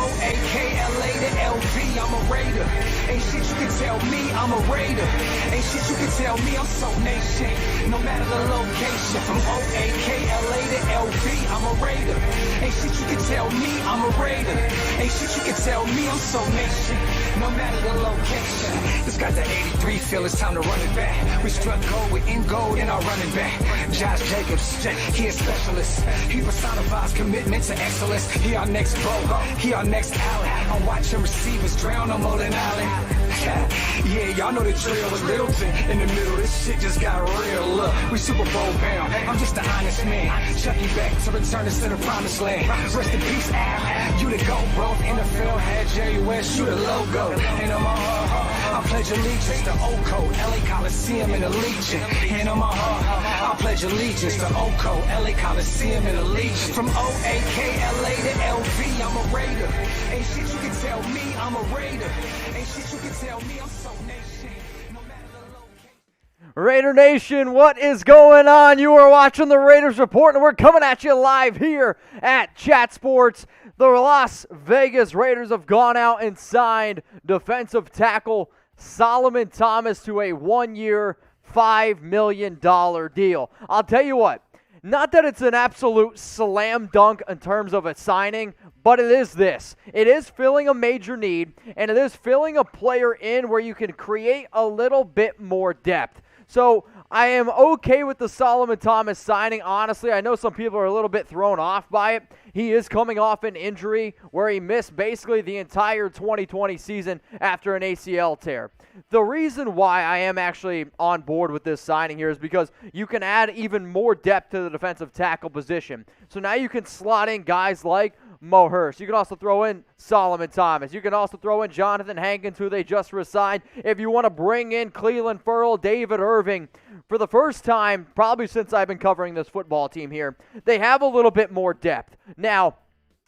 O-A-K-L-A to L-V, I'm a Raider. Ain't shit you can tell me, I'm a Raider. Ain't shit you can tell me, I'm so nation. No matter the location, from O-A-K-L-A to L-V, I'm a Raider. Ain't shit you can tell me, I'm a Raider. Ain't shit you can tell me, I'm so nation. No matter the location. This got the 83 feel, it's time to run it back. We struck gold with in gold in our running back. Josh Jacobs, he a specialist. He personifies commitment to excellence. He our next Bogo, he our next Allen. I'm watching receivers drown on Mullen Allen. Yeah, y'all know the drill was Littleton in the middle. This shit just got real. Look, we Super Bowl bound. I'm just an honest man. Chuck you back to return us to the promised land. Rest in peace, Al. You the GOAT, bro. NFL had Jerry West, you the logo. And I'm I pledge allegiance to OCO, LA Coliseum and Allegiant. And I'm I pledge allegiance to OCO, LA Coliseum and Allegiant. From O-A-K-L-A to L-V, I'm a Raider. Ain't shit you can tell me, I'm a Raider. Ain't shit you can tell me, I'm so nation. No matter the location. Raider Nation, what is going on? You are watching the Raiders Report, and we're coming at you live here at Chat Sports. The Las Vegas Raiders have gone out and signed defensive tackle Solomon Thomas to a 1-year, $5 million deal. I'll tell you what, not that it's an absolute slam dunk in terms of a signing, but it is this. It is filling a major need, and it is filling a player in where you can create a little bit more depth. So I am okay with the Solomon Thomas signing. Honestly, I know some people are a little bit thrown off by it. He is coming off an injury where he missed basically the entire 2020 season after an ACL tear. The reason why I am actually on board with this signing here is because you can add even more depth to the defensive tackle position. So now you can slot in guys like Mo Hurst. You can also throw in Solomon Thomas. You can also throw in Jonathan Hankins, who they just re-signed. If you want to bring in Clelin Ferrell, David Irving, for the first time, probably since I've been covering this football team here, they have a little bit more depth. Now,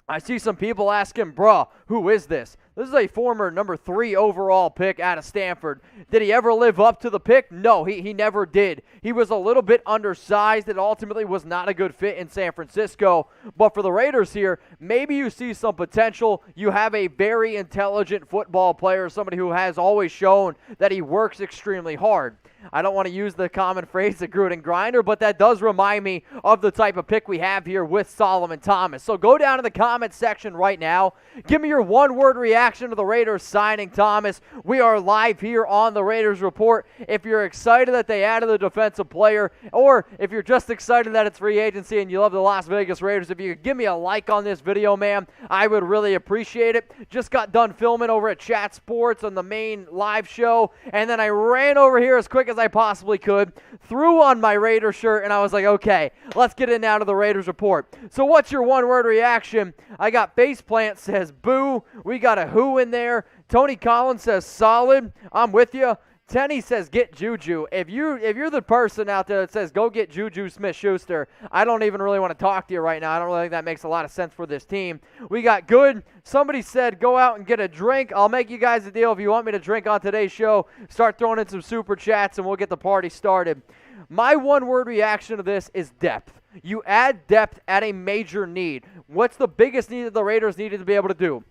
I see some people asking, bruh, who is this? This is a former number 3 overall pick out of Stanford. Did he ever live up to the pick? No, he never did. He was a little bit undersized. It ultimately was not a good fit in San Francisco. But for the Raiders here, maybe you see some potential. You have a very intelligent football player, somebody who has always shown that he works extremely hard. I don't want to use the common phrase, the Gruden grinder, but that does remind me of the type of pick we have here with Solomon Thomas. So go down in the comment section right now. Give me your one-word reaction to the Raiders signing Thomas. We are live here on the Raiders Report. If you're excited that they added a defensive player, or if you're just excited that it's free agency and you love the Las Vegas Raiders, if you could give me a like on this video, man, I would really appreciate it. Just got done filming over at Chat Sports on the main live show, and then I ran over here as quick as I possibly could, threw on my Raider shirt, and I was like, okay, let's get in now to the Raiders Report. So what's your one-word reaction? I got Faceplant says boo. We got a who in there. Tony Collins says solid. I'm with you. Tenny says get Juju. If you're the person out there that says go get Juju Smith-Schuster, I don't even really want to talk to you right now. I don't really think that makes a lot of sense for this team. We got good. Somebody said go out and get a drink. I'll make you guys a deal. If you want me to drink on today's show, start throwing in some super chats and we'll get the party started. My one-word reaction to this is depth. You add depth at a major need. What's the biggest need that the Raiders needed to be able to do?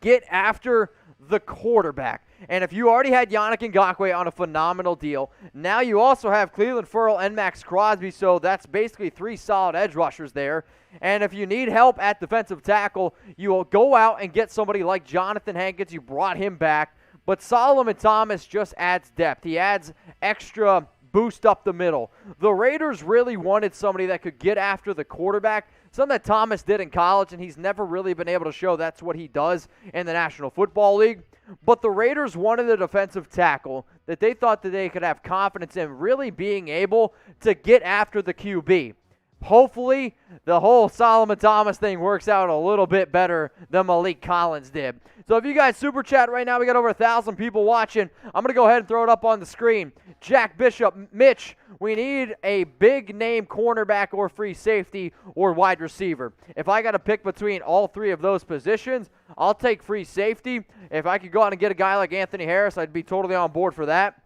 Get after the quarterback. And if you already had Yannick Ngakoue on a phenomenal deal, now you also have Clelin Ferrell and Max Crosby, so that's basically 3 solid edge rushers there. And if you need help at defensive tackle, you will go out and get somebody like Jonathan Hankins. You brought him back. But Solomon Thomas just adds depth. He adds extra boost up the middle. The Raiders really wanted somebody that could get after the quarterback, something that Thomas did in college, and he's never really been able to show that's what he does in the National Football League. But the Raiders wanted a defensive tackle that they thought that they could have confidence in really being able to get after the QB. Hopefully, the whole Solomon Thomas thing works out a little bit better than Malik Collins did. So if you guys super chat right now, we got over 1,000 people watching. I'm going to go ahead and throw it up on the screen. Jack Bishop, Mitch, we need a big name cornerback or free safety or wide receiver. If I got to pick between all 3 of those positions, I'll take free safety. If I could go out and get a guy like Anthony Harris, I'd be totally on board for that.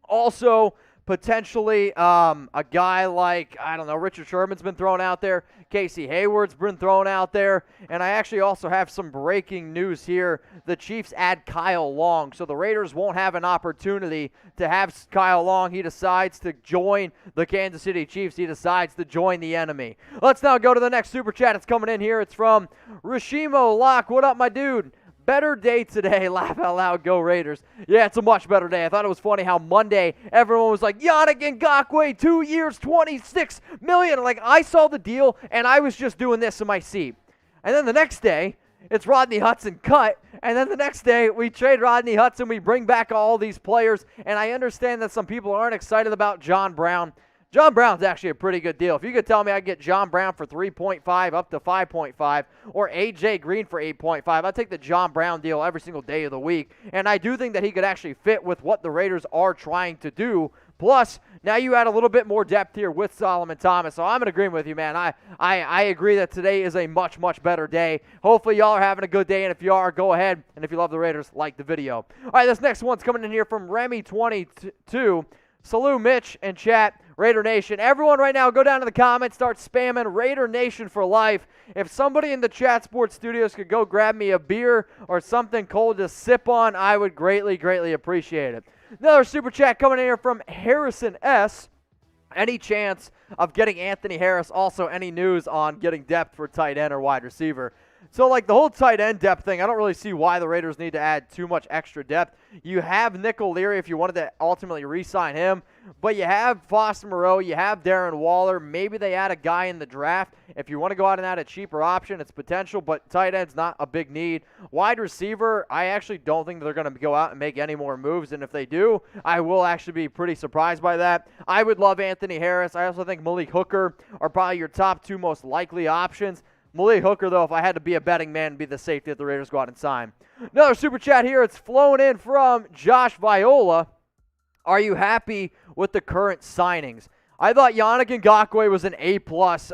Also, Potentially a guy like, I don't know, Richard Sherman's been thrown out there. Casey Hayward's been thrown out there. And I actually also have some breaking news here. The Chiefs add Kyle Long. So the Raiders won't have an opportunity to have Kyle Long. He decides to join the Kansas City Chiefs. He decides to join the enemy. Let's now go to the next Super Chat. It's coming in here. It's from Rashimo Locke. What up, my dude? Better day today. Laugh out loud. Go Raiders. Yeah, it's a much better day. I thought it was funny how Monday everyone was like, Yannick Ngakoue, 2 years, $26 million. Like, I saw the deal, and I was just doing this in my seat. And then the next day, it's Rodney Hudson cut. And then the next day, we trade Rodney Hudson. We bring back all these players. And I understand that some people aren't excited about John Brown. John Brown's actually a pretty good deal. If you could tell me I get John Brown for 3.5 up to 5.5 or A.J. Green for 8.5, I'd take the John Brown deal every single day of the week. And I do think that he could actually fit with what the Raiders are trying to do. Plus, now you add a little bit more depth here with Solomon Thomas. So I'm in agreement with you, man. I agree that today is a much, much better day. Hopefully y'all are having a good day. And if you are, go ahead. And if you love the Raiders, like the video. All right, this next one's coming in here from Remy22. Salute Mitch and chat. Raider Nation. Everyone right now, go down to the comments, start spamming Raider Nation for life. If somebody in the Chat Sports studios could go grab me a beer or something cold to sip on, I would greatly, greatly appreciate it. Another Super Chat coming in here from Harrison S. Any chance of getting Anthony Harris? Also, any news on getting depth for tight end or wide receiver? So, like, the whole tight end depth thing, I don't really see why the Raiders need to add too much extra depth. You have Nick O'Leary if you wanted to ultimately re-sign him, but you have Foster Moreau, you have Darren Waller. Maybe they add a guy in the draft. If you want to go out and add a cheaper option, it's potential, but tight end's not a big need. Wide receiver, I actually don't think they're going to go out and make any more moves, and if they do, I will actually be pretty surprised by that. I would love Anthony Harris. I also think Malik Hooker are probably your top two most likely options. Malik Hooker, though, if I had to be a betting man, be the safety that the Raiders go out and sign. Another Super Chat here. It's flown in from Josh Viola. Are you happy with the current signings? I thought Yannick Ngakoue was an A+.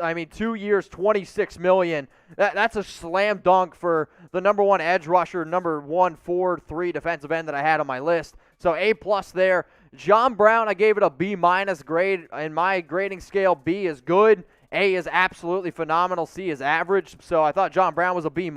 I mean, 2 years, $26 million. That's a slam dunk for the number one edge rusher, number 1, 4, 3 defensive end that I had on my list. So A+ there. John Brown, I gave it a B- grade. In my grading scale, B is good. A is absolutely phenomenal. C is average. So I thought John Brown was a B-.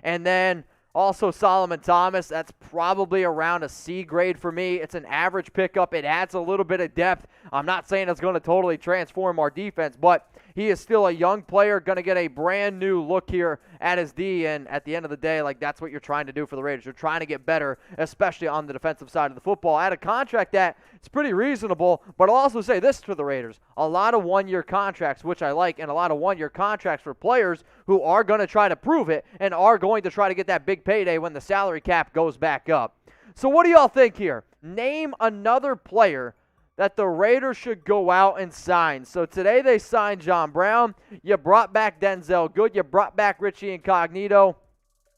And then also Solomon Thomas, that's probably around a C grade for me. It's an average pickup. It adds a little bit of depth. I'm not saying it's going to totally transform our defense, but he is still a young player, going to get a brand new look here at his D, and at the end of the day, like, that's what you're trying to do for the Raiders. You're trying to get better, especially on the defensive side of the football. At a contract that it's pretty reasonable, but I'll also say this for the Raiders. A lot of one-year contracts, which I like, and a lot of one-year contracts for players who are going to try to prove it and are going to try to get that big payday when the salary cap goes back up. So what do y'all think here? Name another player that the Raiders should go out and sign. So today they signed John Brown. You brought back Denzel Good. You brought back Richie Incognito.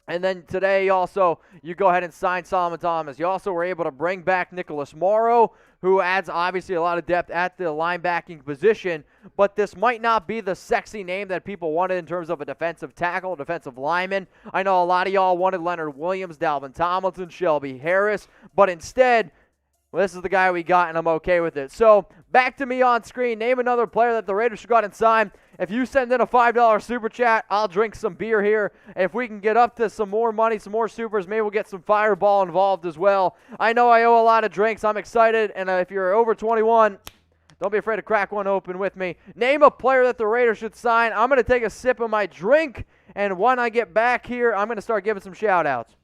And then today also you go ahead and sign Solomon Thomas. You also were able to bring back Nicholas Morrow, who adds obviously a lot of depth at the linebacking position. But this might not be the sexy name that people wanted in terms of a defensive tackle, defensive lineman. I know a lot of y'all wanted Leonard Williams, Dalvin Tomlinson, Shelby Harris. But instead, well, this is the guy we got, and I'm okay with it. So, back to me on screen. Name another player that the Raiders should go out and sign. If you send in a $5 Super Chat, I'll drink some beer here. If we can get up to some more money, some more supers, maybe we'll get some Fireball involved as well. I know I owe a lot of drinks. I'm excited, and if you're over 21, don't be afraid to crack one open with me. Name a player that the Raiders should sign. I'm going to take a sip of my drink, and when I get back here, I'm going to start giving some shout-outs.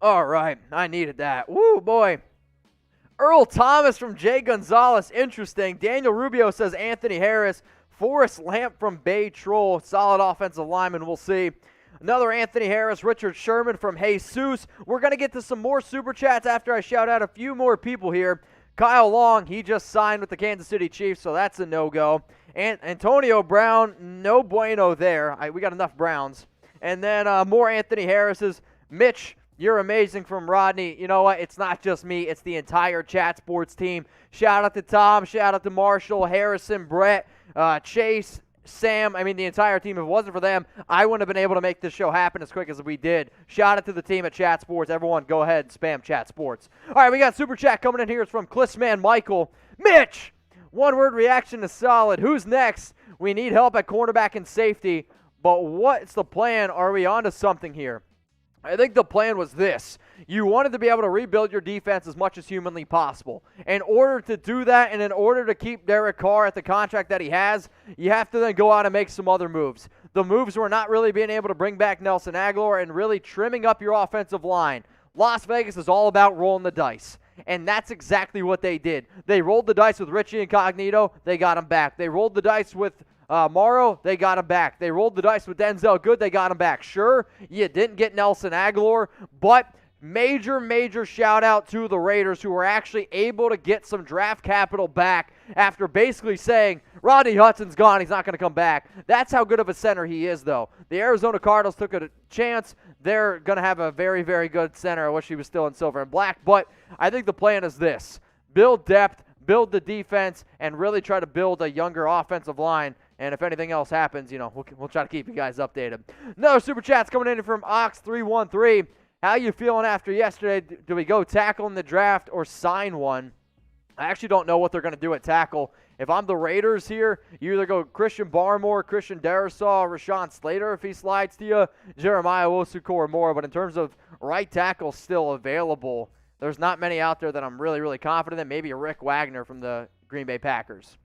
All right, I needed that. Woo, boy. Earl Thomas from Jay Gonzalez, interesting. Daniel Rubio says Anthony Harris. Forrest Lamp from Bay Troll, solid offensive lineman, we'll see. Another Anthony Harris, Richard Sherman from Jesus. We're going to get to some more Super Chats after I shout out a few more people here. Kyle Long, he just signed with the Kansas City Chiefs, so that's a no-go. And Antonio Brown, no bueno there. We got enough Browns. And then more Anthony Harris's. Mitch, you're amazing from Rodney. You know what? It's not just me. It's the entire Chat Sports team. Shout out to Tom. Shout out to Marshall, Harrison, Brett, Chase, Sam, the entire team, if it wasn't for them, I wouldn't have been able to make this show happen as quick as we did. Shout out to the team at Chat Sports. Everyone, go ahead and spam Chat Sports. All right, we got Super Chat coming in here. It's from Clissman Michael. Mitch, one-word reaction is solid. Who's next? We need help at cornerback and safety, but what's the plan? Are we onto something here? I think the plan was this. You wanted to be able to rebuild your defense as much as humanly possible. In order to do that and in order to keep Derek Carr at the contract that he has, you have to then go out and make some other moves. The moves were not really being able to bring back Nelson Aguilar and really trimming up your offensive line. Las Vegas is all about rolling the dice. And that's exactly what they did. They rolled the dice with Richie Incognito. They got him back. They rolled the dice with Morrow, they got him back. They rolled the dice with Denzel Good, they got him back. Sure, you didn't get Nelson Aguilar, but major shout out to the Raiders who were actually able to get some draft capital back after basically saying, Rodney Hudson's gone, he's not going to come back. That's how good of a center he is, though. The Arizona Cardinals took a chance. They're going to have a very good center. I wish he was still in silver and black, but I think the plan is this. Build depth, build the defense, and really try to build a younger offensive line. And if anything else happens, we'll try to keep you guys updated. Another Super Chat's coming in from Ox313. How you feeling after yesterday? Do we go tackle in the draft or sign one? I actually don't know what they're going to do at tackle. If I'm the Raiders here, you either go Christian Barmore, Christian Darrisaw, Rashawn Slater if he slides to you, Jeremiah Owusu or more. But in terms of right tackle still available, there's not many out there that I'm really confident in. Maybe a Rick Wagner from the Green Bay Packers.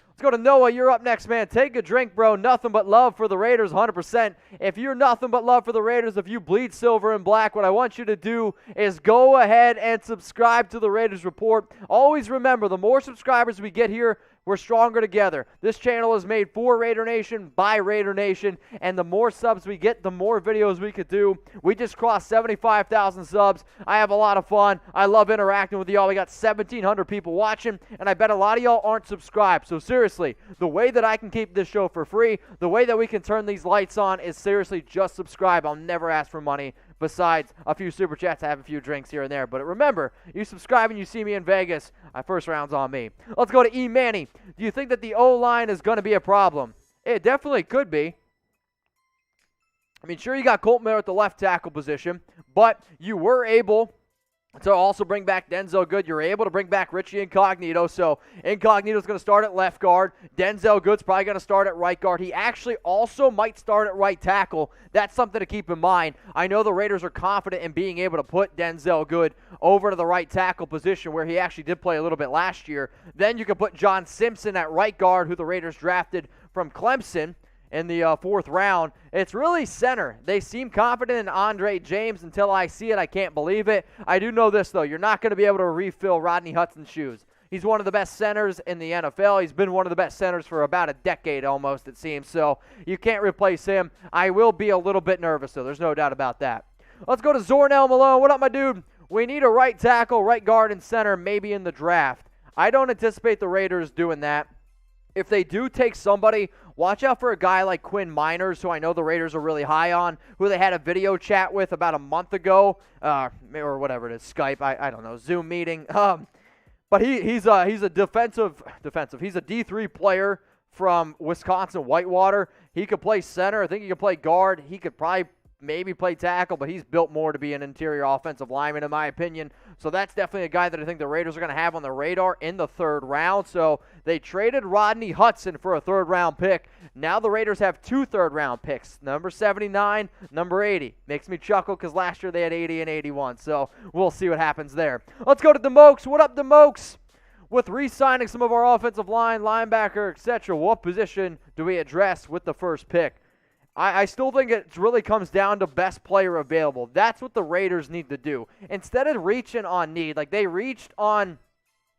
Let's go to Noah. You're up next, man. Take a drink, bro. Nothing but love for the Raiders, 100%. If you're nothing but love for the Raiders, if you bleed silver and black, what I want you to do is go ahead and subscribe to the Raiders Report. Always remember, the more subscribers we get here, we're stronger together. This channel is made for Raider Nation, by Raider Nation, and the more subs we get, the more videos we could do. We just crossed 75,000 subs. I have a lot of fun. I love interacting with y'all. We got 1,700 people watching, and I bet a lot of y'all aren't subscribed. So seriously, the way that I can keep this show for free, the way that we can turn these lights on is seriously just subscribe. I'll never ask for money. Besides a few Super Chats, I have a few drinks here and there. But remember, you subscribe and you see me in Vegas, first round's on me. Let's go to E. Manny. Do you think that the O-line is going to be a problem? It definitely could be. Sure, you got Colt Miller at the left tackle position, but you were able to also bring back Denzel Good. You're able to bring back Richie Incognito. So Incognito's going to start at left guard. Denzel Good's probably going to start at right guard. He actually also might start at right tackle. That's something to keep in mind. I know the Raiders are confident in being able to put Denzel Good over to the right tackle position where he actually did play a little bit last year. Then you can put John Simpson at right guard, who the Raiders drafted from Clemson in the fourth round. It's really center. They seem confident in Andre James. Until I see it, I can't believe it. I do know this, though. You're not going to be able to refill Rodney Hudson's shoes. He's one of the best centers in the NFL. He's been one of the best centers for about a decade almost, it seems. So you can't replace him. I will be a little bit nervous, though. There's no doubt about that. Let's go to Zornell Malone. What up, my dude? We need a right tackle, right guard, and center maybe in the draft. I don't anticipate the Raiders doing that. If they do take somebody, watch out for a guy like Quinn Miners, who I know the Raiders are really high on, who they had a video chat with about a month ago, or whatever it is, Skype, I don't know, Zoom meeting. But he's a defensive. He's a D3 player from Wisconsin Whitewater. He could play center. I think he could play guard. He could probably maybe play tackle, but he's built more to be an interior offensive lineman, in my opinion. So that's definitely a guy that I think the Raiders are going to have on the radar in the third round. So they traded Rodney Hudson for a third-round pick. Now the Raiders have 2 third-round picks, number 79, number 80. Makes me chuckle because last year they had 80 and 81. So we'll see what happens there. Let's go to DeMokes. What up, DeMokes? With re-signing some of our offensive line, linebacker, etc., what position do we address with the first pick? I still think it really comes down to best player available. That's what the Raiders need to do. Instead of reaching on need, like they reached on,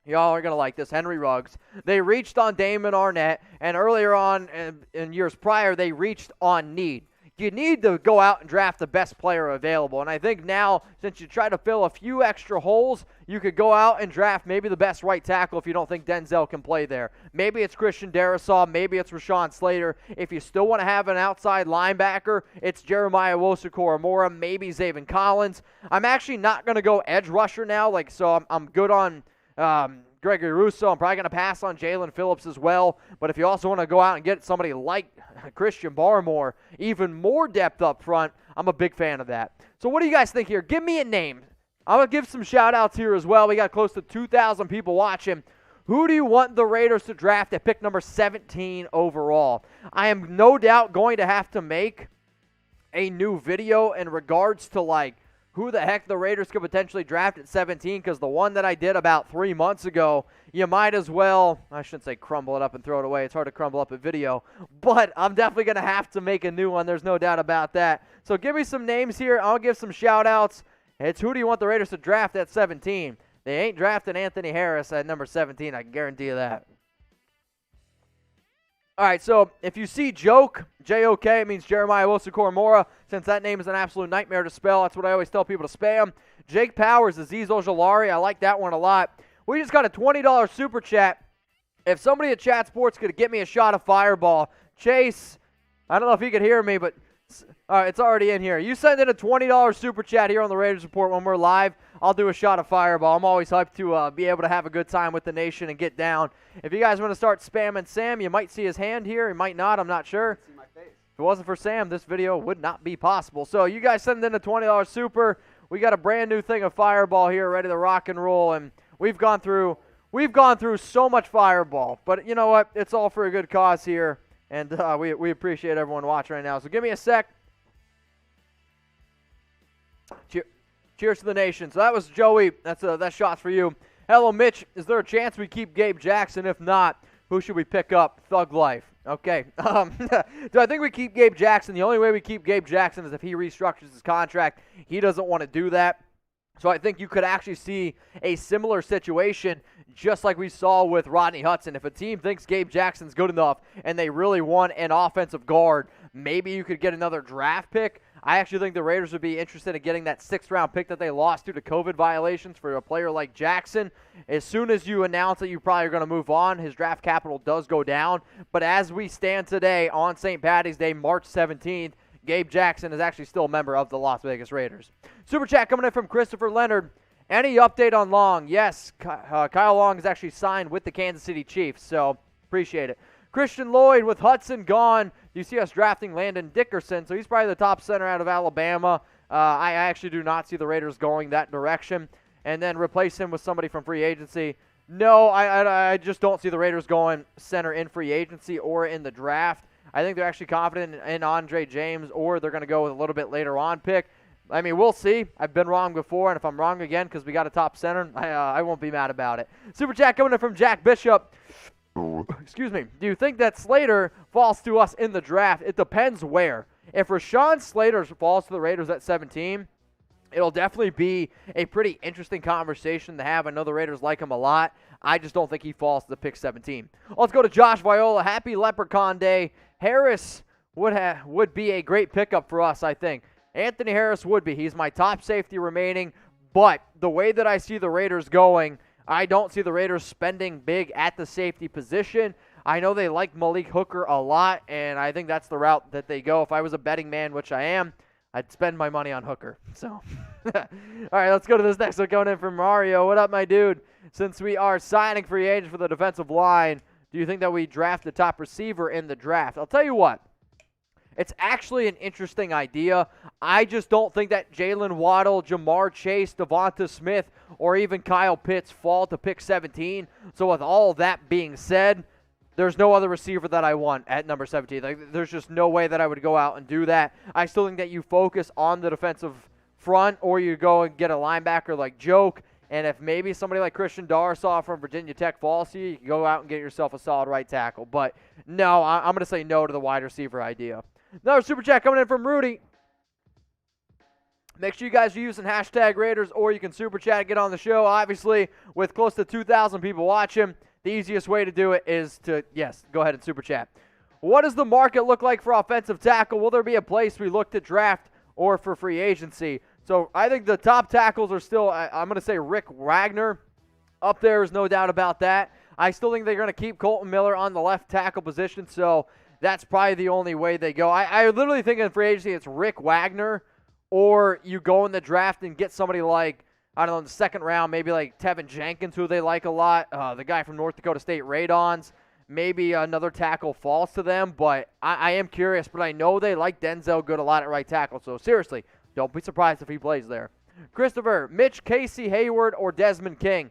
y'all are going to like this, Henry Ruggs. They reached on Damon Arnett, and earlier on in years prior, they reached on need. You need to go out and draft the best player available. And I think now, since you try to fill a few extra holes, you could go out and draft maybe the best right tackle if you don't think Denzel can play there. Maybe it's Christian Darrisaw. Maybe it's Rashawn Slater. If you still want to have an outside linebacker, it's Jeremiah Owusu-Koramoah, maybe Zaven Collins. I'm actually not going to go edge rusher now. So I'm good on Gregory Rousseau. I'm probably going to pass on Jalen Phillips as well. But if you also want to go out and get somebody like Christian Barmore, even more depth up front, I'm a big fan of that. So what do you guys think here? Give me a name. I'm going to give some shout-outs here as well. We got close to 2,000 people watching. Who do you want the Raiders to draft at pick number 17 overall? I am no doubt going to have to make a new video in regards to, like, who the heck the Raiders could potentially draft at 17, because the one that I did about 3 months ago, you might as well, I shouldn't say crumble it up and throw it away. It's hard to crumble up a video, but I'm definitely going to have to make a new one. There's no doubt about that. So give me some names here. I'll give some shout-outs. It's who do you want the Raiders to draft at 17? They ain't drafting Anthony Harris at number 17. I can guarantee you that. All right, so if you see Joke, J-O-K, it means Jeremiah Wilson-Koromora. Since that name is an absolute nightmare to spell, that's what I always tell people to spam. Jake Powers, Aziz Ojolari, I like that one a lot. We just got a $20 super chat. If somebody at Chat Sports could get me a shot of Fireball, Chase, I don't know if he could hear me, but all right, it's already in here. You send in a $20 super chat here on the Raiders Report when we're live, I'll do a shot of Fireball. I'm always hyped to be able to have a good time with the nation and get down. If you guys want to start spamming Sam, you might see his hand here. You might not. I'm not sure. See my face. If it wasn't for Sam, this video would not be possible. So you guys send in a $20 super. We got a brand new thing of Fireball here ready to rock and roll, and we've gone through so much Fireball. But you know what? It's all for a good cause here, and we appreciate everyone watching right now. So give me a sec. Cheers to the nation. So that was Joey. That's shots for you. Hello, Mitch. Is there a chance we keep Gabe Jackson? If not, who should we pick up? Thug Life. Okay. Do I think we keep Gabe Jackson? The only way we keep Gabe Jackson is if he restructures his contract. He doesn't want to do that. So I think you could actually see a similar situation just like we saw with Rodney Hudson. If a team thinks Gabe Jackson's good enough and they really want an offensive guard, maybe you could get another draft pick. I actually think the Raiders would be interested in getting that 6th-round pick that they lost due to COVID violations for a player like Jackson. As soon as you announce that you probably are going to move on, his draft capital does go down. But as we stand today on St. Paddy's Day, March 17th, Gabe Jackson is actually still a member of the Las Vegas Raiders. Super chat coming in from Christopher Leonard. Any update on Long? Yes, Kyle Long is actually signed with the Kansas City Chiefs, so appreciate it. Christian Lloyd, with Hudson gone, do you see us drafting Landon Dickerson? So he's probably the top center out of Alabama. I actually do not see the Raiders going that direction. And then replace him with somebody from free agency. No, I just don't see the Raiders going center in free agency or in the draft. I think they're actually confident in Andre James, or they're going to go with a little bit later on pick. I mean, we'll see. I've been wrong before, and if I'm wrong again because we got a top center, I won't be mad about it. Super chat coming in from Jack Bishop. Excuse me. Do you think that Slater falls to us in the draft? It depends where. If Rashawn Slater falls to the Raiders at 17, it'll definitely be a pretty interesting conversation to have. I know the Raiders like him a lot. I just don't think he falls to the pick 17. Let's go to Josh Viola. Happy Leprechaun Day. Harris would be a great pickup for us, I think. Anthony Harris would be. He's my top safety remaining. But the way that I see the Raiders going, I don't see the Raiders spending big at the safety position. I know they like Malik Hooker a lot, and I think that's the route that they go. If I was a betting man, which I am, I'd spend my money on Hooker. So, all right, let's go to this next one going in from Mario. What up, my dude? Since we are signing free agents for the defensive line, do you think that we draft the top receiver in the draft? I'll tell you what. It's actually an interesting idea. I just don't think that Jalen Waddle, Jamar Chase, Devonta Smith, or even Kyle Pitts fall to pick 17. So with all that being said, there's no other receiver that I want at number 17. Like, there's just no way that I would go out and do that. I still think that you focus on the defensive front, or you go and get a linebacker like Joke. And if maybe somebody like Christian Darsaw from Virginia Tech falls to you, you can go out and get yourself a solid right tackle. But no, I'm going to say no to the wide receiver idea. Another super chat coming in from Rudy. Make sure you guys are using hashtag Raiders, or you can super chat and get on the show. Obviously, with close to 2,000 people watching, the easiest way to do it is to, yes, go ahead and super chat. What does the market look like for offensive tackle? Will there be a place we look to draft or for free agency? So I think the top tackles are still, I'm going to say Rick Wagner. Up there is no doubt about that. I still think they're going to keep Colton Miller on the left tackle position, so that's probably the only way they go. I literally think in free agency it's Rick Wagner, or you go in the draft and get somebody like I don't know, in the second round, maybe like Tevin Jenkins, who they like a lot, the guy from North Dakota State Radons. Maybe another tackle falls to them, but I am curious. But I know they like Denzel Good a lot at right tackle, so seriously, don't be surprised if he plays there. Christopher, Mitch, Casey Hayward, or Desmond King?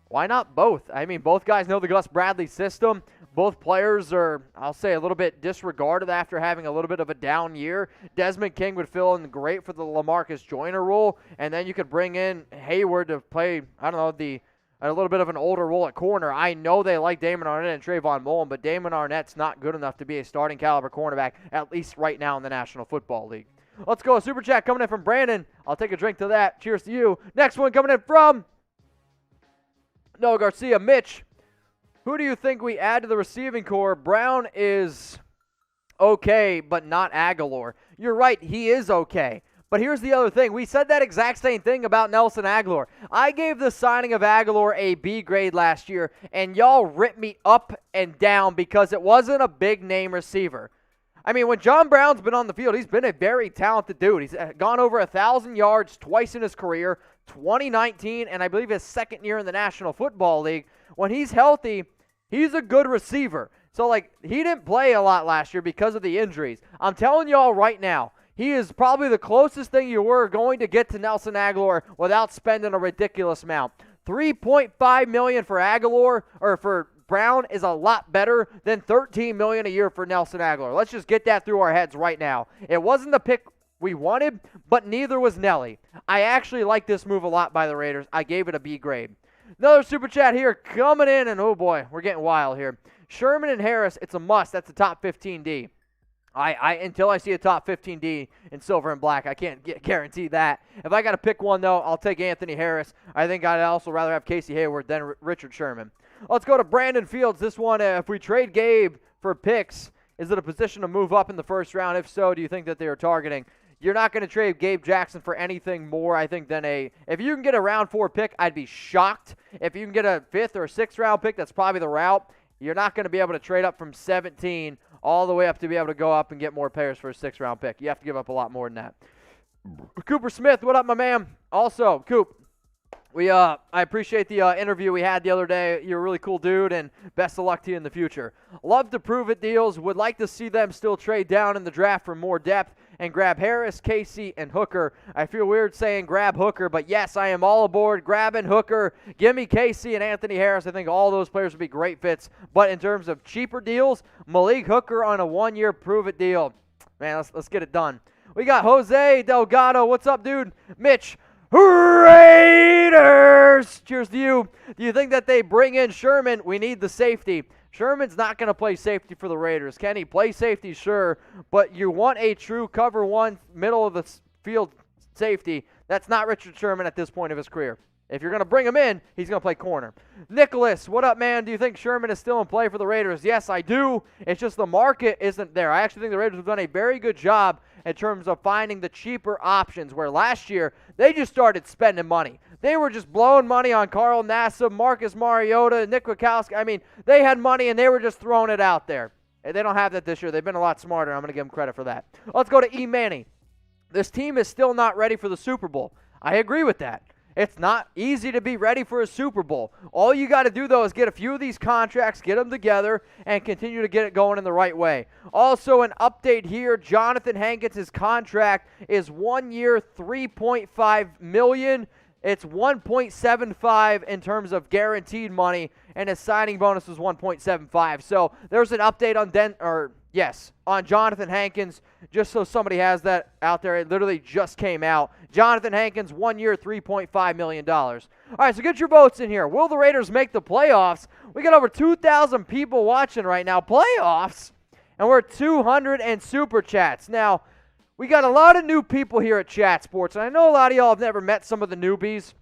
Why not both? I mean, both guys know the Gus Bradley system. Both players are, I'll say, a little bit disregarded after having a little bit of a down year. Desmond King would fill in great for the LaMarcus Joyner role, and then you could bring in Hayward to play, I don't know, a little bit of an older role at corner. I know they like Damon Arnett and Trayvon Mullen, but Damon Arnett's not good enough to be a starting caliber cornerback, at least right now in the National Football League. Let's go. A super chat coming in from Brandon. I'll take a drink to that. Cheers to you. Next one coming in from Noah Garcia. Mitch, who do you think we add to the receiving core? Brown is okay, but not Aguilar. You're right, he is okay. But here's the other thing. We said that exact same thing about Nelson Aguilar. I gave the signing of Aguilar a B grade last year, and y'all ripped me up and down because it wasn't a big-name receiver. I mean, when John Brown's been on the field, he's been a very talented dude. He's gone over 1,000 yards twice in his career, 2019, and I believe his second year in the National Football League. When he's healthy, he's a good receiver. So, he didn't play a lot last year because of the injuries. I'm telling y'all right now, he is probably the closest thing you were going to get to Nelson Aguilar without spending a ridiculous amount. $3.5 million for Aguilar, or for Brown, is a lot better than $13 million a year for Nelson Aguilar. Let's just get that through our heads right now. It wasn't the pick we wanted, but neither was Nelly. I actually like this move a lot by the Raiders. I gave it a B grade. Another super chat here coming in, and oh boy, we're getting wild here. Sherman and Harris, it's a must. That's a top 15D. Until I see a top 15D in silver and black, I can't guarantee that. If I got to pick one, though, I'll take Anthony Harris. I think I'd also rather have Casey Hayward than Richard Sherman. Let's go to Brandon Fields. This one, if we trade Gabe for picks, is it a position to move up in the first round? If so, do you think that they are targeting? You're not going to trade Gabe Jackson for anything more, I think, than if you can get a round 4 pick, I'd be shocked. If you can get a 5th or 6th round pick, that's probably the route. You're not going to be able to trade up from 17 all the way up to be able to go up and get more players for a 6th round pick. You have to give up a lot more than that. Cooper Smith, what up, my man? Also, Coop, I appreciate the interview we had the other day. You're a really cool dude, and best of luck to you in the future. Love to prove it deals. Would like to see them still trade down in the draft for more depth and grab Harris, Casey, and Hooker. I feel weird saying grab Hooker, but yes, I am all aboard grabbing Hooker. Give me Casey and Anthony Harris. I think all those players would be great fits. But in terms of cheaper deals, Malik Hooker on a 1-year prove-it deal. Man, let's get it done. We got Jose Delgado. What's up, dude? Mitch, Raiders! Cheers to you. Do you think that they bring in Sherman? We need the safety. Sherman's not going to play safety for the Raiders. Can he play safety? Sure. But you want a true cover 1, middle of the field safety. That's not Richard Sherman at this point of his career. If you're going to bring him in, he's going to play corner. Nicholas, what up, man? Do you think Sherman is still in play for the Raiders? Yes, I do. It's just the market isn't there. I actually think the Raiders have done a very good job in terms of finding the cheaper options, where last year they just started spending money. They were just blowing money on Carl Nassib, Marcus Mariota, Nick Wachowski. I mean, they had money and they were just throwing it out there. And they don't have that this year. They've been a lot smarter. I'm going to give them credit for that. Let's go to E. Manny. This team is still not ready for the Super Bowl. I agree with that. It's not easy to be ready for a Super Bowl. All you got to do, though, is get a few of these contracts, get them together, and continue to get it going in the right way. Also, an update here. Jonathan Hankins' contract is 1 year, $3.5 million. It's 1.75 in terms of guaranteed money, and his signing bonus was 1.75. So there's an update on Jonathan Hankins, just so somebody has that out there. It literally just came out. Jonathan Hankins, 1 year, $3.5 million. All right, so get your votes in here. Will the Raiders make the playoffs? We got over 2,000 people watching right now. Playoffs? And we're at 200 and super chats. Now, we got a lot of new people here at Chat Sports, and I know a lot of y'all have never met some of the newbies.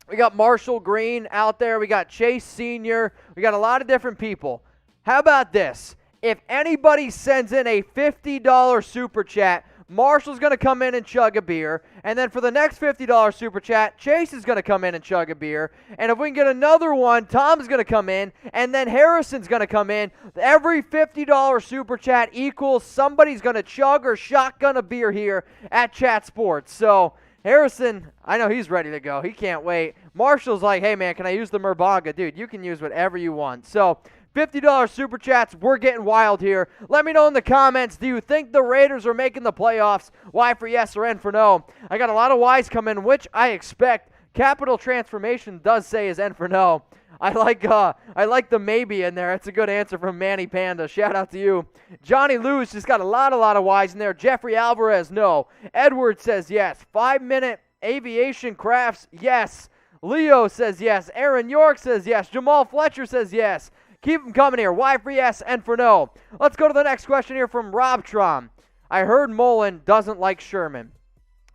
We got Marshall Green out there. We got Chase Sr. We got a lot of different people. How about this? If anybody sends in a $50 super chat, Marshall's going to come in and chug a beer. And then for the next $50 super chat, Chase is going to come in and chug a beer. And if we can get another one, Tom's going to come in. And then Harrison's going to come in. Every $50 super chat equals somebody's going to chug or shotgun a beer here at Chat Sports. So Harrison, I know he's ready to go. He can't wait. Marshall's like, hey, man, can I use the Murbanga? Dude, you can use whatever you want. So, $50 Super Chats. We're getting wild here. Let me know in the comments, do you think the Raiders are making the playoffs? Y for yes or N for no? I got a lot of Y's coming, which I expect. Capital Transformation does say is N for no. I like the maybe in there. That's a good answer from Manny Panda. Shout out to you. Johnny Lewis just got a lot of Y's in there. Jeffrey Alvarez, no. Edward says yes. 5-minute aviation crafts, yes. Leo says yes. Aaron York says yes. Jamal Fletcher says yes. Keep them coming here. Y for yes, N for no. Let's go to the next question here from Rob Trom. I heard Mullen doesn't like Sherman.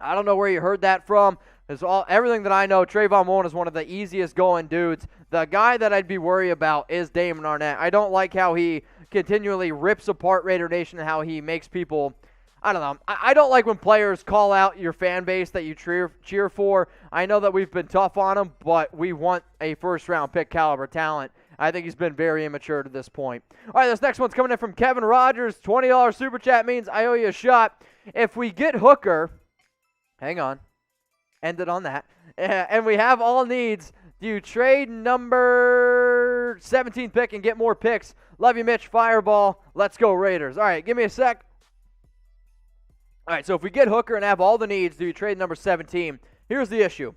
I don't know where you heard that from. Everything that I know, Trayvon Mullen is one of the easiest going dudes. The guy that I'd be worried about is Damon Arnett. I don't like how he continually rips apart Raider Nation and how he makes people, I don't know. I don't like when players call out your fan base that you cheer for. I know that we've been tough on him, but we want a first-round pick caliber talent. I think he's been very immature to this point. All right, this next one's coming in from Kevin Rogers. $20 Super Chat means I owe you a shot. If we get Hooker, hang on. Ended on that. And we have all needs. Do you trade number 17 pick and get more picks? Love you, Mitch. Fireball. Let's go, Raiders. All right, give me a sec. All right, so if we get Hooker and have all the needs, do you trade number 17? Here's the issue.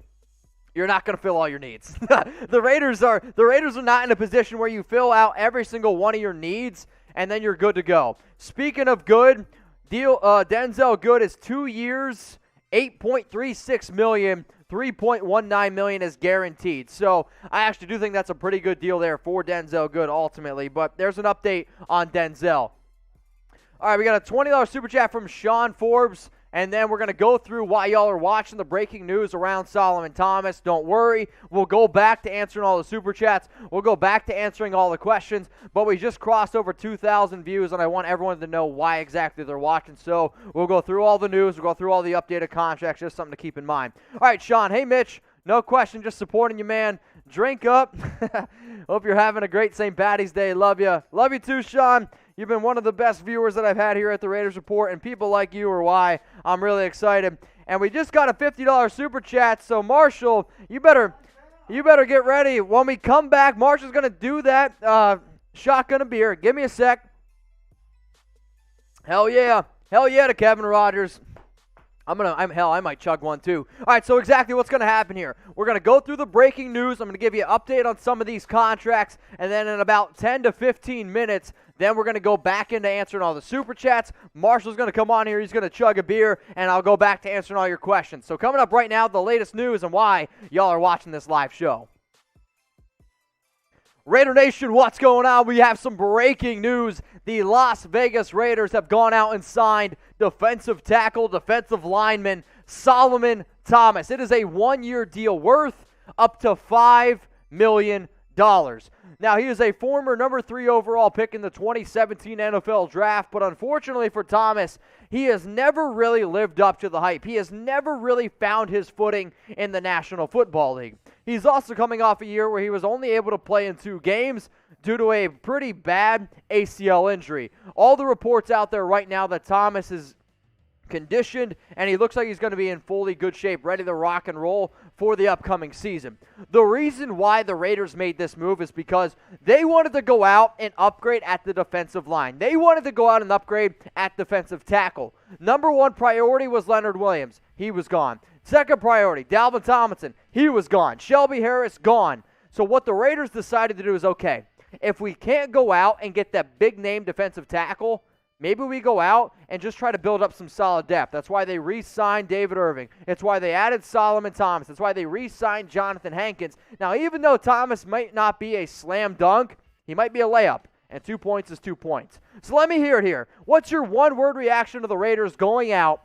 You're not going to fill all your needs. The Raiders are not in a position where you fill out every single one of your needs and then you're good to go. Speaking of good, Denzel Good is 2 years, $8.36 million, $3.19 million is guaranteed. So I actually do think that's a pretty good deal there for Denzel Good ultimately. But there's an update on Denzel. All right, we got a $20 Super Chat from Sean Forbes. And then we're going to go through why y'all are watching the breaking news around Solomon Thomas. Don't worry. We'll go back to answering all the Super Chats. We'll go back to answering all the questions. But we just crossed over 2,000 views, and I want everyone to know why exactly they're watching. So we'll go through all the news. We'll go through all the updated contracts. Just something to keep in mind. All right, Sean. Hey, Mitch. No question. Just supporting you, man. Drink up. Hope you're having a great St. Patty's Day. Love you. Love you too, Sean. You've been one of the best viewers that I've had here at the Raiders Report, and people like you are why I'm really excited. And we just got a $50 Super Chat, so Marshall, you better get ready. When we come back, Marshall's going to do that shotgun a beer. Give me a sec. Hell yeah. Hell yeah to Kevin Rogers. I might chug one too. All right, so exactly what's going to happen here. We're going to go through the breaking news. I'm going to give you an update on some of these contracts, and then in about 10 to 15 minutes, then we're going to go back into answering all the Super Chats. Marshall's going to come on here. He's going to chug a beer, and I'll go back to answering all your questions. So coming up right now, the latest news and why y'all are watching this live show. Raider Nation, what's going on? We have some breaking news. The Las Vegas Raiders have gone out and signed defensive tackle, defensive lineman Solomon Thomas. It is a one-year deal worth up to $5 million. Now, he is a former number 3 overall pick in the 2017 NFL Draft, but unfortunately for Thomas, he has never really lived up to the hype. He has never really found his footing in the National Football League. He's also coming off a year where he was only able to play in 2 games due to a pretty bad ACL injury. All the reports out there right now that Thomas is conditioned, and he looks like he's going to be in fully good shape, ready to rock and roll for the upcoming season. The reason why the Raiders made this move is because they wanted to go out and upgrade at the defensive line. They wanted to go out and upgrade at defensive tackle. Number 1 priority was Leonard Williams. He was gone. Second priority, Dalvin Tomlinson. He was gone. Shelby Harris, gone. So what the Raiders decided to do is, okay, if we can't go out and get that big-name defensive tackle, maybe we go out and just try to build up some solid depth. That's why they re-signed David Irving. It's why they added Solomon Thomas. That's why they re-signed Jonathan Hankins. Now, even though Thomas might not be a slam dunk, he might be a layup, and 2 points is 2 points. So let me hear it here. What's your one-word reaction to the Raiders going out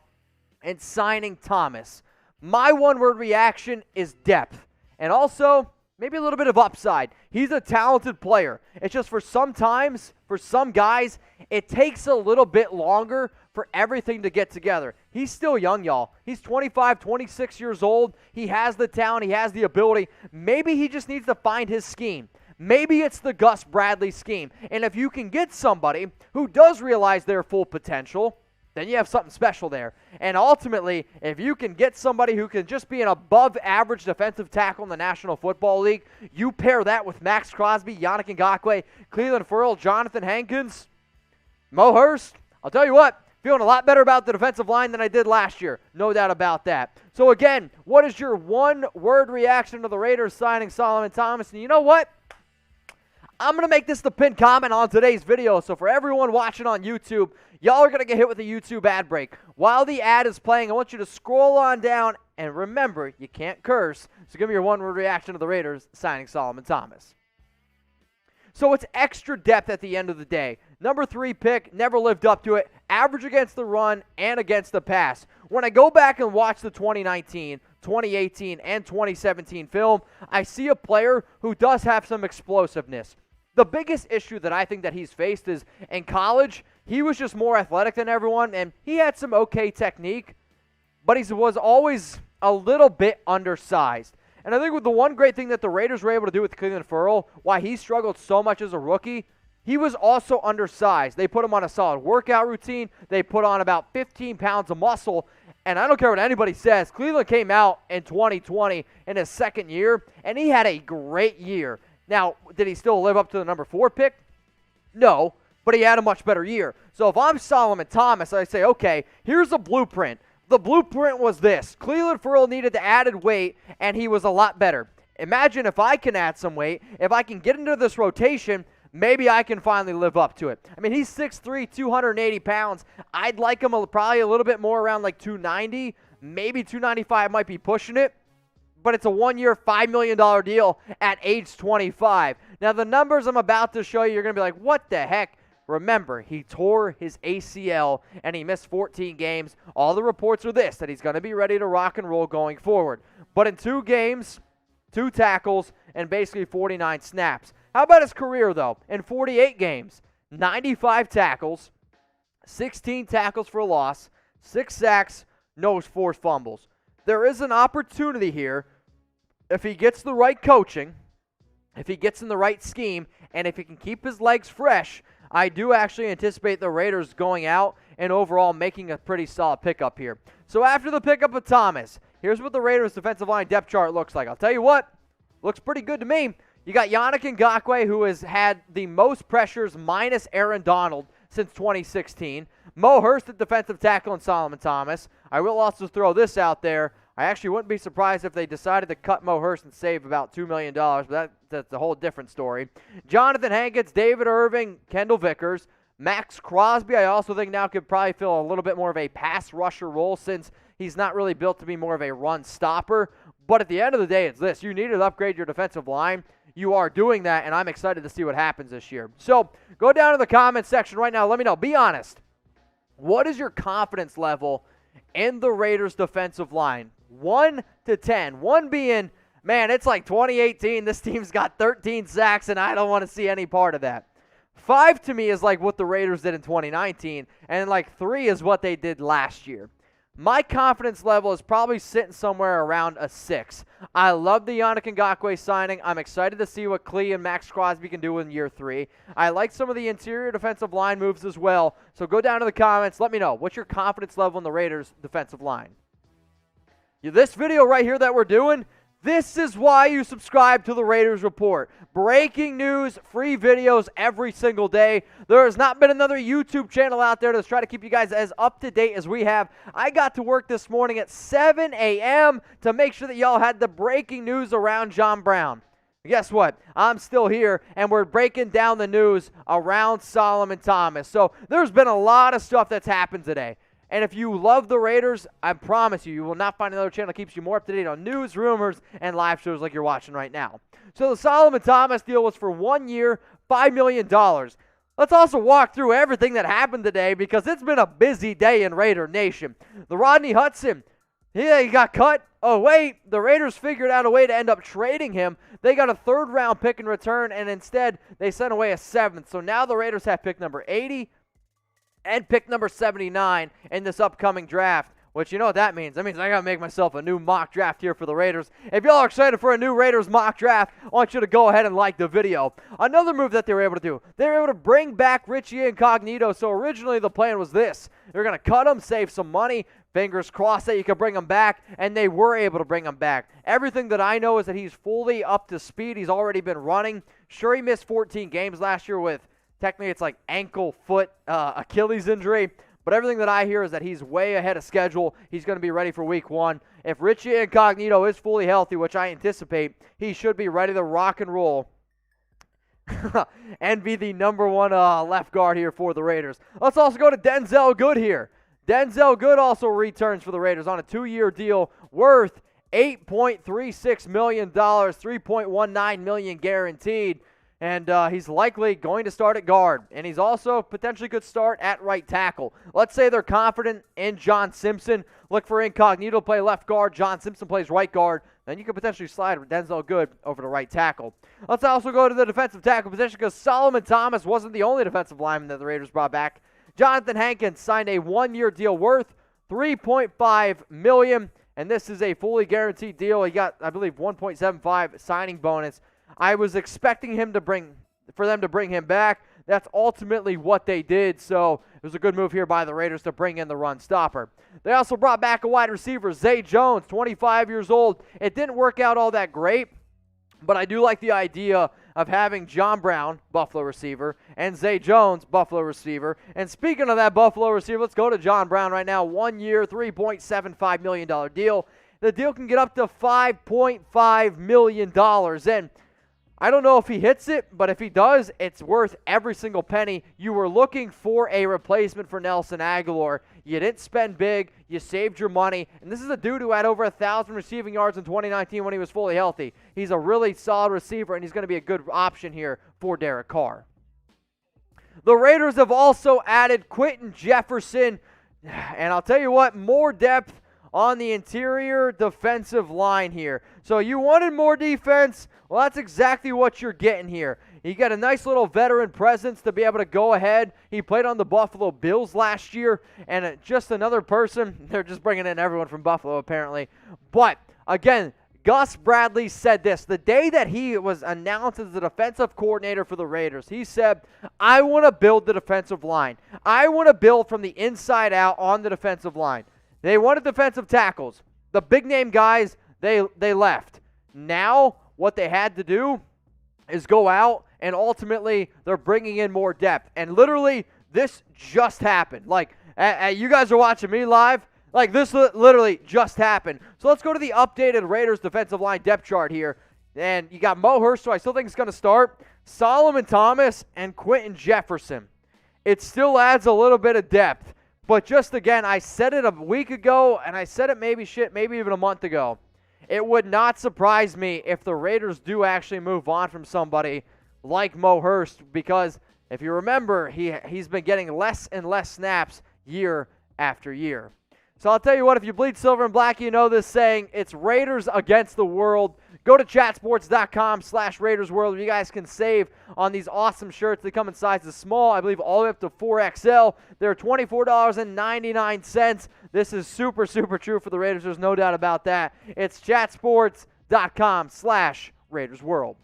and signing Thomas? My one-word reaction is depth, and also maybe a little bit of upside. He's a talented player. It's just for some guys, it takes a little bit longer for everything to get together. He's still young, y'all. He's 25, 26 years old. He has the talent. He has the ability. Maybe he just needs to find his scheme. Maybe it's the Gus Bradley scheme. And if you can get somebody who does realize their full potential, then you have something special there. And ultimately, if you can get somebody who can just be an above-average defensive tackle in the National Football League, you pair that with Max Crosby, Yannick Ngakoue, Clelin Ferrell, Jonathan Hankins, Mo Hurst, I'll tell you what, feeling a lot better about the defensive line than I did last year. No doubt about that. So again, what is your one-word reaction to the Raiders signing Solomon Thomas? And you know what? I'm going to make this the pinned comment on today's video. So for everyone watching on YouTube, y'all are going to get hit with a YouTube ad break. While the ad is playing, I want you to scroll on down. And remember, you can't curse. So give me your one-word reaction to the Raiders signing Solomon Thomas. So it's extra depth at the end of the day. Number 3 pick, never lived up to it. Average against the run and against the pass. When I go back and watch the 2019, 2018, and 2017 film, I see a player who does have some explosiveness. The biggest issue that I think that he's faced is in college, he was just more athletic than everyone, and he had some okay technique, but he was always a little bit undersized. And I think with the one great thing that the Raiders were able to do with Clelin Ferrell, why he struggled so much as a rookie, he was also undersized. They put him on a solid workout routine. They put on about 15 pounds of muscle. And I don't care what anybody says, Cleveland came out in 2020 in his second year, and he had a great year. Now, did he still live up to the number 4 pick? No, but he had a much better year. So if I'm Solomon Thomas, I say, okay, here's a blueprint. The blueprint was this. Clelin Ferrell needed the added weight, and he was a lot better. Imagine if I can add some weight, if I can get into this rotation, maybe I can finally live up to it. I mean, he's 6'3", 280 pounds. I'd like him probably a little bit more around like 290, maybe 295 might be pushing it. But it's a 1-year, $5 million deal at age 25. Now, the numbers I'm about to show you, you're going to be like, what the heck? Remember, he tore his ACL, and he missed 14 games. All the reports are this, that he's going to be ready to rock and roll going forward. But in 2 games, 2 tackles, and basically 49 snaps. How about his career, though? In 48 games, 95 tackles, 16 tackles for a loss, 6 sacks, no forced fumbles. There is an opportunity here. If he gets the right coaching, if he gets in the right scheme, and if he can keep his legs fresh, I do actually anticipate the Raiders going out and overall making a pretty solid pickup here. So after the pickup of Thomas, here's what the Raiders defensive line depth chart looks like. I'll tell you what, looks pretty good to me. You got Yannick Ngakoue, who has had the most pressures minus Aaron Donald since 2016. Mo Hurst at defensive tackle and Solomon Thomas. I will also throw this out there. I actually wouldn't be surprised if they decided to cut Mo Hurst and save about $2 million, but that's a whole different story. Jonathan Hankins, David Irving, Kendall Vickers, Max Crosby, I also think now could probably fill a little bit more of a pass rusher role since he's not really built to be more of a run stopper. But at the end of the day, it's this. You need to upgrade your defensive line. You are doing that, and I'm excited to see what happens this year. So go down to the comments section right now. Let me know. Be honest. What is your confidence level in the Raiders' defensive line? 1 to 10. 1 being, man, it's like 2018. This team's got 13 sacks, and I don't want to see any part of that. 5 to me is like what the Raiders did in 2019, and like 3 is what they did last year. My confidence level is probably sitting somewhere around a 6. I love the Yannick Ngakoue signing. I'm excited to see what Clee and Max Crosby can do in year 3. I like some of the interior defensive line moves as well. So go down to the comments. Let me know. What's your confidence level in the Raiders defensive line? This video right here that we're doing, this is why you subscribe to the Raiders Report. Breaking news, free videos every single day. There has not been another YouTube channel out there to try to keep you guys as up to date as we have. I got to work this morning at 7 a.m. to make sure that y'all had the breaking news around John Brown. Guess what? I'm still here, and we're breaking down the news around Solomon Thomas. So there's been a lot of stuff that's happened today. And if you love the Raiders, I promise you, you will not find another channel that keeps you more up to date on news, rumors, and live shows like you're watching right now. So the Solomon Thomas deal was for 1 year, $5 million. Let's also walk through everything that happened today because it's been a busy day in Raider Nation. The Rodney Hudson, yeah, he got cut. Oh, wait, the Raiders figured out a way to end up trading him. They got a 3rd-round pick in return, and instead they sent away a 7th. So now the Raiders have pick number 80. And pick number 79 in this upcoming draft. which you know what that means. That means I got to make myself a new mock draft here for the Raiders. If y'all are excited for a new Raiders mock draft, I want you to go ahead and like the video. Another move that they were able to do, they were able to bring back Richie Incognito. So originally the plan was this. They're going to cut him, save some money. Fingers crossed that you can bring him back, and they were able to bring him back. Everything that I know is that he's fully up to speed. He's already been running. Sure, he missed 14 games last year with, technically it's like ankle, foot, Achilles injury. But everything that I hear is that he's way ahead of schedule. He's going to be ready for week 1. If Richie Incognito is fully healthy, which I anticipate, he should be ready to rock and roll and be the number 1 left guard here for the Raiders. Let's also go to Denzel Good here. Denzel Good also returns for the Raiders on a 2-year deal worth $8.36 million, $3.19 million guaranteed. And he's likely going to start at guard. And he's also potentially could start at right tackle. Let's say they're confident in John Simpson. Look for Incognito to play left guard. John Simpson plays right guard. Then you could potentially slide Denzel Good over to right tackle. Let's also go to the defensive tackle position because Solomon Thomas wasn't the only defensive lineman that the Raiders brought back. Jonathan Hankins signed a 1-year deal worth $3.5 million. And this is a fully guaranteed deal. He got, I believe, $1.75 signing bonus. I was expecting for them to bring him back. That's ultimately what they did, so it was a good move here by the Raiders to bring in the run stopper. They also brought back a wide receiver, Zay Jones, 25 years old. It didn't work out all that great, but I do like the idea of having John Brown, Buffalo receiver, and Zay Jones, Buffalo receiver. And speaking of that Buffalo receiver, let's go to John Brown right now. 1-year, $3.75 million deal. The deal can get up to $5.5 million, and I don't know if he hits it, but if he does, it's worth every single penny. You were looking for a replacement for Nelson Agholor. You didn't spend big. You saved your money. And this is a dude who had over 1,000 receiving yards in 2019 when he was fully healthy. He's a really solid receiver, and he's going to be a good option here for Derek Carr. The Raiders have also added Quinton Jefferson. And I'll tell you what, more depth on the interior defensive line here. So you wanted more defense? Well, that's exactly what you're getting here. You got a nice little veteran presence to be able to go ahead. He played on the Buffalo Bills last year, and just another person. They're just bringing in everyone from Buffalo, apparently. But, again, Gus Bradley said this. The day that he was announced as the defensive coordinator for the Raiders, he said, I want to build the defensive line. I want to build from the inside out on the defensive line. They wanted defensive tackles. The big-name guys, they left. Now, what they had to do is go out, and ultimately, they're bringing in more depth. And literally, this just happened. Like, you guys are watching me live. Like, this literally just happened. So let's go to the updated Raiders defensive line depth chart here. And you got Mo Hurst, who I still think is going to start, Solomon Thomas, and Quinton Jefferson. It still adds a little bit of depth. But just again, I said it a week ago, and I said it maybe even a month ago. It would not surprise me if the Raiders do actually move on from somebody like Mo Hurst, because if you remember, he's been getting less and less snaps year after year. So I'll tell you what, if you bleed silver and black, you know this saying, it's Raiders against the world. Go to chatsports.com/RaidersWorld. You guys can save on these awesome shirts. They come in sizes small, I believe all the way up to 4XL. They're $24.99. This is super, super true for the Raiders. There's no doubt about that. It's chatsports.com/RaidersWorld.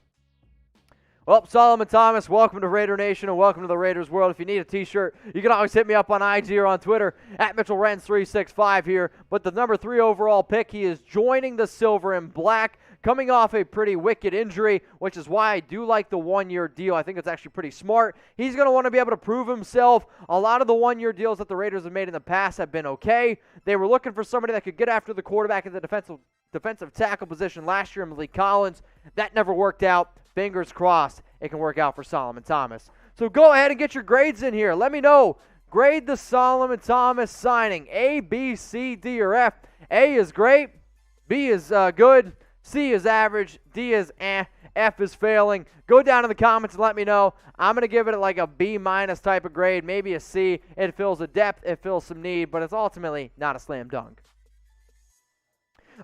Well, Solomon Thomas, welcome to Raider Nation and welcome to the Raiders World. If you need a t-shirt, you can always hit me up on IG or on Twitter at Mitchell Renz 365 here. But the number 3 overall pick, he is joining the silver and black, coming off a pretty wicked injury, which is why I do like the 1-year deal. I think it's actually pretty smart. He's going to want to be able to prove himself. A lot of the 1-year deals that the Raiders have made in the past have been okay. They were looking for somebody that could get after the quarterback in the defensive tackle position last year in Malik Collins. That never worked out. Fingers crossed it can work out for Solomon Thomas. So go ahead and get your grades in here. Let me know. Grade the Solomon Thomas signing. A, B, C, D, or F. A is great. B is good. C is average. D is eh. F is failing. Go down in the comments and let me know. I'm going to give it like a B- type of grade, maybe a C. It fills a depth. It fills some need, but it's ultimately not a slam dunk.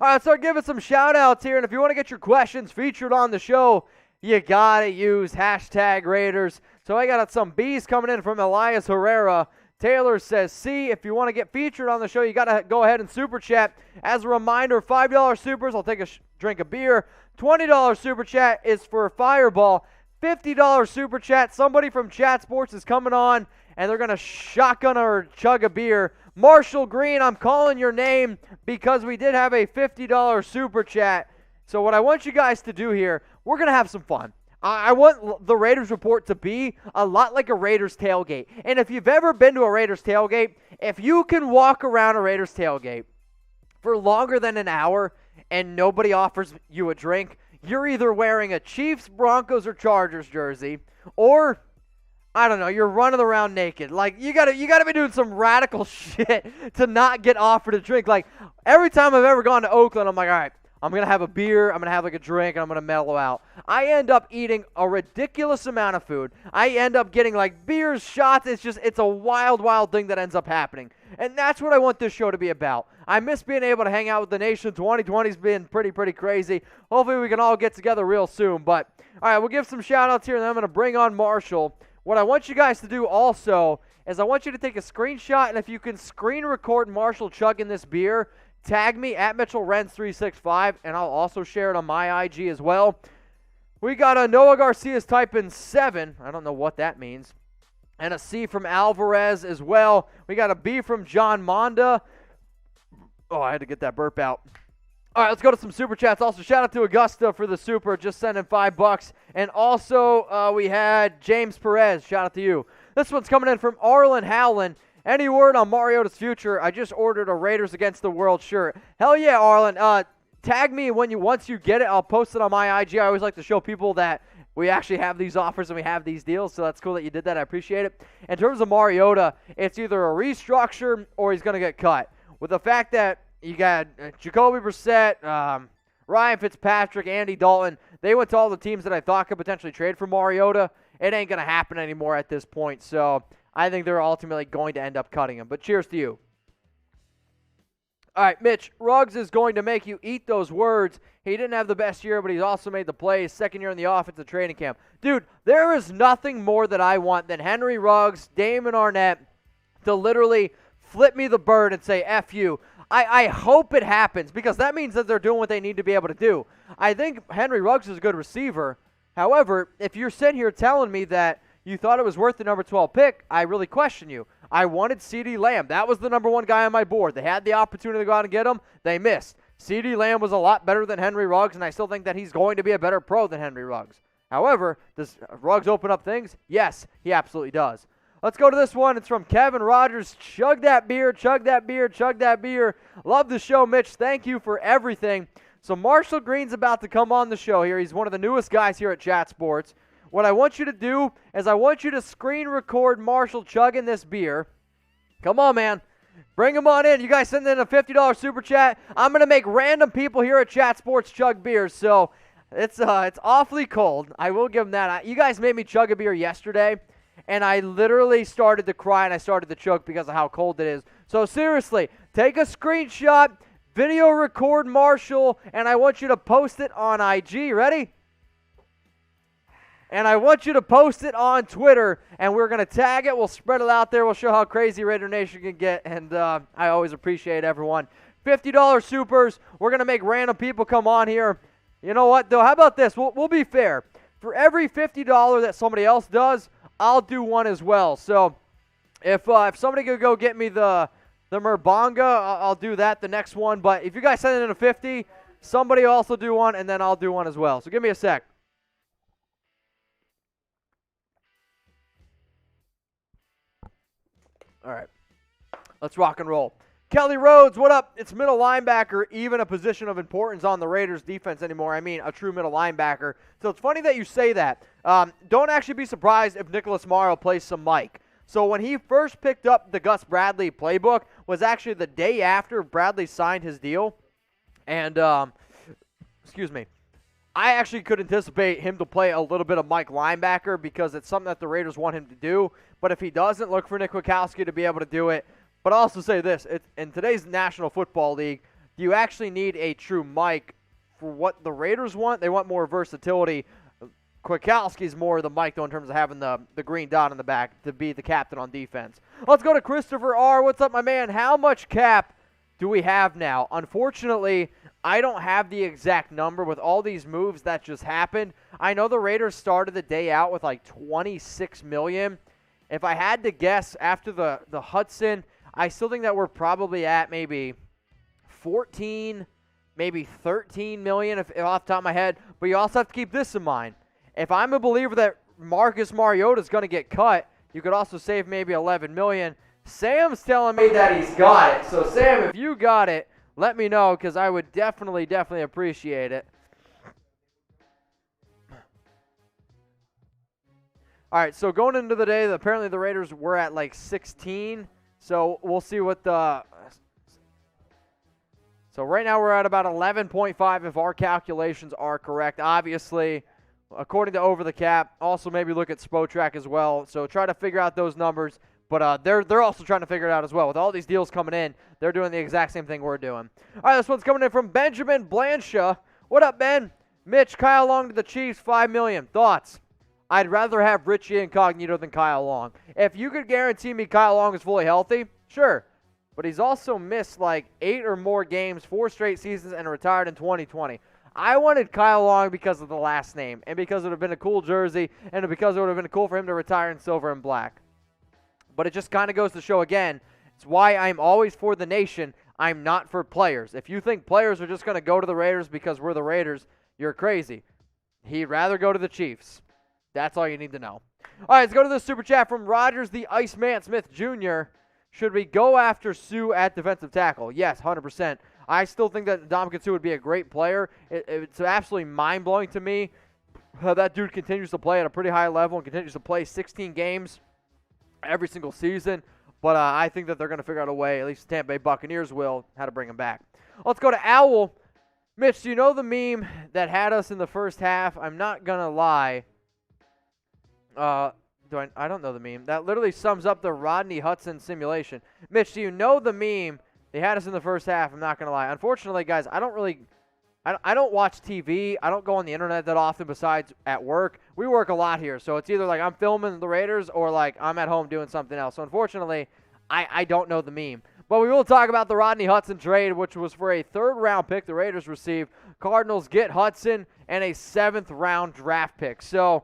All right, start giving some shout-outs here, and if you want to get your questions featured on the show, you got to use hashtag Raiders. So I got some B's coming in from Elias Herrera. Taylor says, see, if you want to get featured on the show, you got to go ahead and super chat. As a reminder, $5 supers, I'll take a drink of beer. $20 super chat is for a fireball. $50 super chat, somebody from Chat Sports is coming on, and they're going to shotgun or chug a beer. Marshall Green, I'm calling your name because we did have a $50 super chat. So what I want you guys to do here, we're going to have some fun. I want the Raiders Report to be a lot like a Raiders tailgate. And if you've ever been to a Raiders tailgate, if you can walk around a Raiders tailgate for longer than an hour and nobody offers you a drink, you're either wearing a Chiefs, Broncos, or Chargers jersey, or, I don't know, you're running around naked. Like, you gotta be doing some radical shit to not get offered a drink. Like, every time I've ever gone to Oakland, I'm like, all right, I'm going to have a beer, I'm going to have like a drink, and I'm going to mellow out. I end up eating a ridiculous amount of food. I end up getting like beers, shots. It's a wild, wild thing that ends up happening. And that's what I want this show to be about. I miss being able to hang out with the nation. 2020's been pretty crazy. Hopefully we can all get together real soon. But, all right, we'll give some shout-outs here, and then I'm going to bring on Marshall. What I want you guys to do also is I want you to take a screenshot, and if you can screen record Marshall chugging this beer, tag me at Mitchell Renz 365, and I'll also share it on my IG as well. We got a Noah Garcia's typing 7. I don't know what that means. And a C from Alvarez as well. We got a B from John Monda. Oh, I had to get that burp out. All right, let's go to some super chats. Also, shout out to Augusta for the super, just sending $5. And also, we had James Perez. Shout out to you. This one's coming in from Arlen Howland. Any word on Mariota's future? I just ordered a Raiders Against the World shirt. Hell yeah, Arlen. Tag me once you get it. I'll post it on my IG. I always like to show people that we actually have these offers and we have these deals, so that's cool that you did that. I appreciate it. In terms of Mariota, it's either a restructure or he's going to get cut. With the fact that you got Jacoby Brissett, Ryan Fitzpatrick, Andy Dalton, they went to all the teams that I thought could potentially trade for Mariota. It ain't going to happen anymore at this point, so I think they're ultimately going to end up cutting him. But cheers to you. All right, Mitch, Ruggs is going to make you eat those words. He didn't have the best year, but he's also made the plays. Second year in the offensive training camp. Dude, there is nothing more that I want than Henry Ruggs, Damon Arnett to literally flip me the bird and say, F you. I hope it happens because that means that they're doing what they need to be able to do. I think Henry Ruggs is a good receiver. However, if you're sitting here telling me that you thought it was worth the number 12 pick, I really question you. I wanted CeeDee Lamb. That was the number 1 guy on my board. They had the opportunity to go out and get him. They missed. CeeDee Lamb was a lot better than Henry Ruggs, and I still think that he's going to be a better pro than Henry Ruggs. However, does Ruggs open up things? Yes, he absolutely does. Let's go to this one. It's from Kevin Rogers. Chug that beer, chug that beer, chug that beer. Love the show, Mitch. Thank you for everything. So Marshall Green's about to come on the show here. He's one of the newest guys here at Chat Sports. What I want you to do is I want you to screen record Marshall chugging this beer. Come on, man. Bring him on in. You guys send in a $50 super chat. I'm going to make random people here at Chat Sports chug beers. So it's awfully cold. I will give them that. You guys made me chug a beer yesterday, and I literally started to cry and I started to choke because of how cold it is. So seriously, take a screenshot, video record Marshall, and I want you to post it on IG. Ready? And I want you to post it on Twitter, and we're going to tag it. We'll spread it out there. We'll show how crazy Raider Nation can get, and I always appreciate everyone. $50 supers. We're going to make random people come on here. You know what, though? How about this? We'll be fair. For every $50 that somebody else does, I'll do one as well. So if somebody could go get me the Murbanga, I'll do that, the next one. But if you guys send in a 50, somebody will also do one, and then I'll do one as well. So give me a sec. All right, let's rock and roll. Kelly Rhodes, what up? It's middle linebacker, even a position of importance on the Raiders defense anymore. I mean, a true middle linebacker. So it's funny that you say that. Don't actually be surprised if Nicholas Morrow plays some Mike. So when he first picked up the Gus Bradley playbook was actually the day after Bradley signed his deal. And, excuse me, I actually could anticipate him to play a little bit of Mike linebacker because it's something that the Raiders want him to do. But if he doesn't, look for Nick Wachowski to be able to do it. But I'll also say this, in today's National Football League, you actually need a true Mike for what the Raiders want. They want more versatility. Kwiatkowski's more the Mike, though, in terms of having the green dot on the back to be the captain on defense. Let's go to Christopher R. What's up, my man? How much cap do we have now? Unfortunately, I don't have the exact number with all these moves that just happened. I know the Raiders started the day out with like $26 million. If I had to guess after the Hudson, I still think that we're probably at maybe 14, maybe 13 million if off the top of my head. But you also have to keep this in mind. If I'm a believer that Marcus Mariota is going to get cut, you could also save maybe 11 million. Sam's telling me that he's got it. So Sam, if you got it, let me know because I would definitely appreciate it. All right, so going into the day, apparently the Raiders were at like 16. So we'll see what the... So right now we're at about 11.5 if our calculations are correct. Obviously, according to Over the Cap, also maybe look at Spotrac as well. So try to figure out those numbers. But they're also trying to figure it out as well. With all these deals coming in, they're doing the exact same thing we're doing. All right, this one's coming in from Benjamin Blanshaw. What up, Ben? Mitch, Kyle Long to the Chiefs, $5 million. Thoughts? I'd rather have Richie Incognito than Kyle Long. If you could guarantee me Kyle Long is fully healthy, sure. But he's also missed like 8 or more games, 4 straight seasons, and retired in 2020. I wanted Kyle Long because of the last name and because it would have been a cool jersey and because it would have been cool for him to retire in silver and black. But it just kind of goes to show again, it's why I'm always for the nation. I'm not for players. If you think players are just going to go to the Raiders because we're the Raiders, you're crazy. He'd rather go to the Chiefs. That's all you need to know. All right, let's go to the super chat from Rogers the Iceman Smith Jr. Should we go after Sue at defensive tackle? Yes, 100%. I still think that Ndamukong Suh would be a great player. It's absolutely mind-blowing to me how that dude continues to play at a pretty high level and continues to play 16 games every single season. But I think that they're going to figure out a way, at least the Tampa Bay Buccaneers will, how to bring him back. Let's go to Owl. Mitch, do you know the meme that had us in the first half? I'm not going to lie. I don't know the meme. That literally sums up the Rodney Hudson simulation. Mitch, do you know the meme? They had us in the first half. I'm not going to lie. Unfortunately, guys, I don't watch TV. I don't go on the internet that often besides at work. We work a lot here. So it's either like I'm filming the Raiders or like I'm at home doing something else. So unfortunately, I don't know the meme. But we will talk about the Rodney Hudson trade, which was for a 3rd-round pick the Raiders received. Cardinals get Hudson and a 7th-round draft pick. So...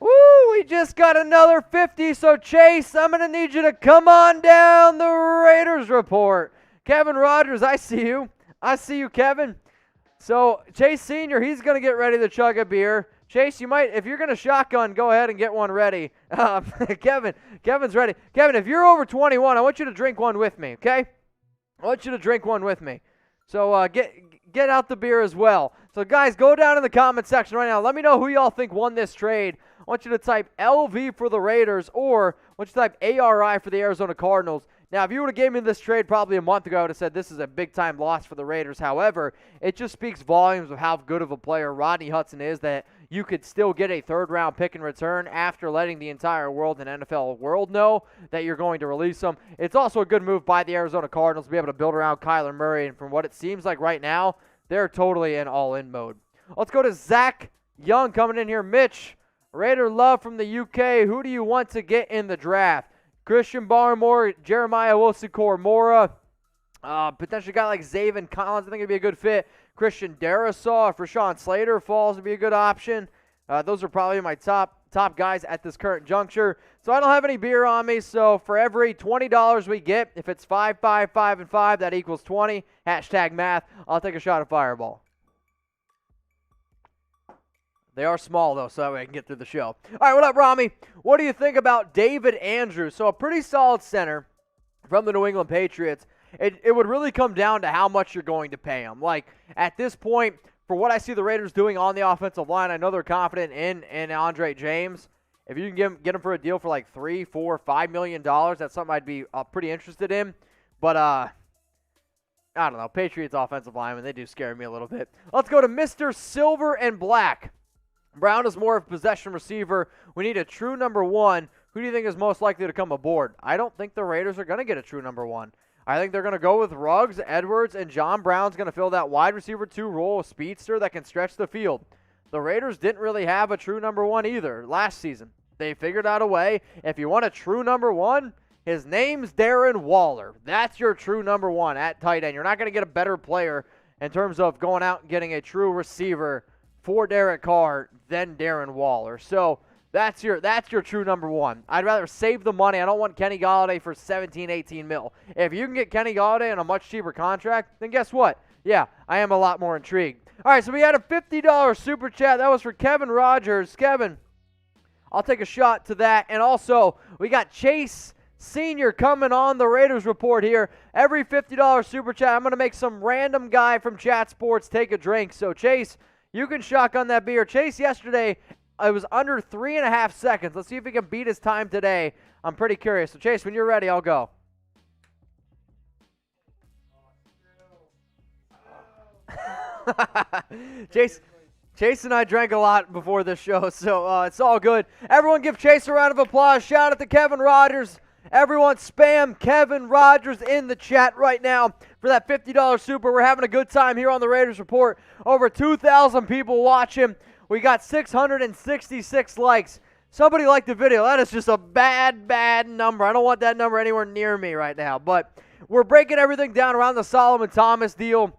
woo, we just got another 50, so Chase, I'm going to need you to come on down the Raiders report. Kevin Rogers, I see you. I see you, Kevin. So Chase Sr., he's going to get ready to chug a beer. Chase, you might, if you're going to shotgun, go ahead and get one ready. Kevin's ready. Kevin, if you're over 21, I want you to drink one with me, okay? I want you to drink one with me. So get out the beer as well. So, guys, go down in the comment section right now. Let me know who y'all think won this trade. I want you to type LV for the Raiders or I want you to type ARI for the Arizona Cardinals. Now, if you would have gave me this trade probably a month ago, I would have said this is a big-time loss for the Raiders. However, it just speaks volumes of how good of a player Rodney Hudson is that you could still get a 3rd-round pick in return after letting the entire world and NFL world know that you're going to release him. It's also a good move by the Arizona Cardinals to be able to build around Kyler Murray, and from what it seems like right now, they're totally in all-in mode. Let's go to Zach Young coming in here. Mitch, Raider love from the UK. Who do you want to get in the draft? Christian Barmore, Jeremiah Wilson-Mora, potentially a guy like Zaven Collins. I think it'd be a good fit. Christian Darrisaw, if Rashawn Slater falls, would be a good option. Those are probably my top guys at this current juncture. So I don't have any beer on me. So for every $20 we get, if it's 5, 5, 5, and 5, that equals 20. Hashtag math. I'll take a shot of Fireball. They are small, though, so that way I can get through the show. All right, what up, Rami? What do you think about David Andrews? So a pretty solid center from the New England Patriots. It would really come down to how much you're going to pay him. Like, at this point, for what I see the Raiders doing on the offensive line, I know they're confident in Andre James. If you can get him for a deal for like $3, $4, $5 million, that's something I'd be pretty interested in. But, I don't know. Patriots offensive linemen, they do scare me a little bit. Let's go to Mr. Silver and Black. Brown is more of a possession receiver. We need a true number 1. Who do you think is most likely to come aboard? I don't think the Raiders are going to get a true number 1. I think they're going to go with Ruggs, Edwards, and John Brown's going to fill that wide receiver 2 role, a speedster that can stretch the field. the Raiders didn't really have a true number one either last season. They figured out a way. If you want a true number one, his name's Darren Waller. That's your true number one at tight end. You're not going to get a better player in terms of going out and getting a true receiver for Derek Carr than Darren Waller. So that's your true number one. I'd rather save the money. I don't want Kenny Golladay for 17, 18 mil. If you can get Kenny Golladay on a much cheaper contract, then guess what? Yeah, I am a lot more intrigued. All right, so we had a $50 super chat. That was for Kevin Rogers. Kevin, I'll take a shot to that. And also, we got Chase Senior coming on the Raiders Report here. Every $50 super chat, I'm going to make some random guy from Chat Sports take a drink. So, Chase, you can shotgun that beer. Chase, yesterday, it was under 3.5 seconds. Let's see if he can beat his time today. I'm pretty curious. So, Chase, when you're ready, I'll go. Chase and I drank a lot before this show, so it's all good. Everyone give Chase a round of applause. Shout out to Kevin Rogers. Everyone spam Kevin Rogers in the chat right now for that $50 super. We're having a good time here on the Raiders Report. Over 2,000 people watching. We got 666 likes. Somebody liked the video. That is just a bad number. I don't want that number anywhere near me right now. But we're breaking everything down around the Solomon Thomas deal.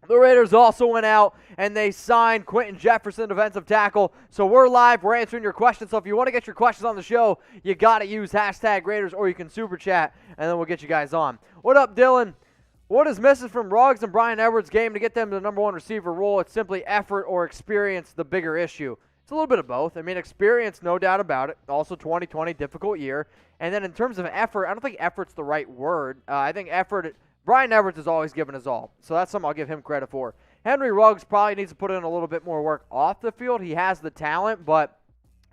The Raiders also went out and they signed Quinton Jefferson, defensive tackle. So we're live. We're answering your questions. So if you want to get your questions on the show, you got to use hashtag Raiders or you can super chat, and then we'll get you guys on. What up, Dylan? What is missing from Ruggs and Brian Edwards' game to get them to the number one receiver role? It's simply effort or experience, the bigger issue. It's a little bit of both. I mean, experience, no doubt about it. Also 2020, difficult year. And then in terms of effort, I don't think effort's the right word. I think effort, Brian Edwards has always given his all. So that's something I'll give him credit for. Henry Ruggs probably needs to put in a little bit more work off the field. He has the talent, but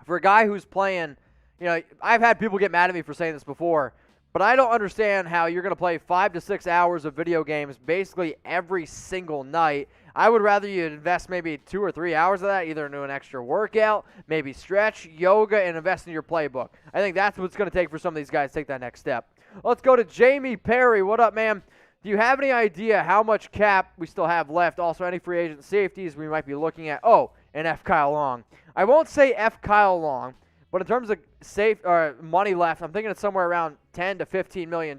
for a guy who's playing, you know, I've had people get mad at me for saying this before, but I don't understand how you're going to play 5 to 6 hours of video games basically every single night. I would rather you invest maybe 2 or 3 hours of that, either into an extra workout, maybe stretch, yoga, and invest in your playbook. I think that's what it's going to take for some of these guys to take that next step. Let's go to Jamie Perry. What up, man? Do you have any idea how much cap we still have left? Also, any free agent safeties we might be looking at? Oh, and F. Kyle Long. I won't say F. Kyle Long, but in terms of money left, I'm thinking it's somewhere around $10 to $15 million.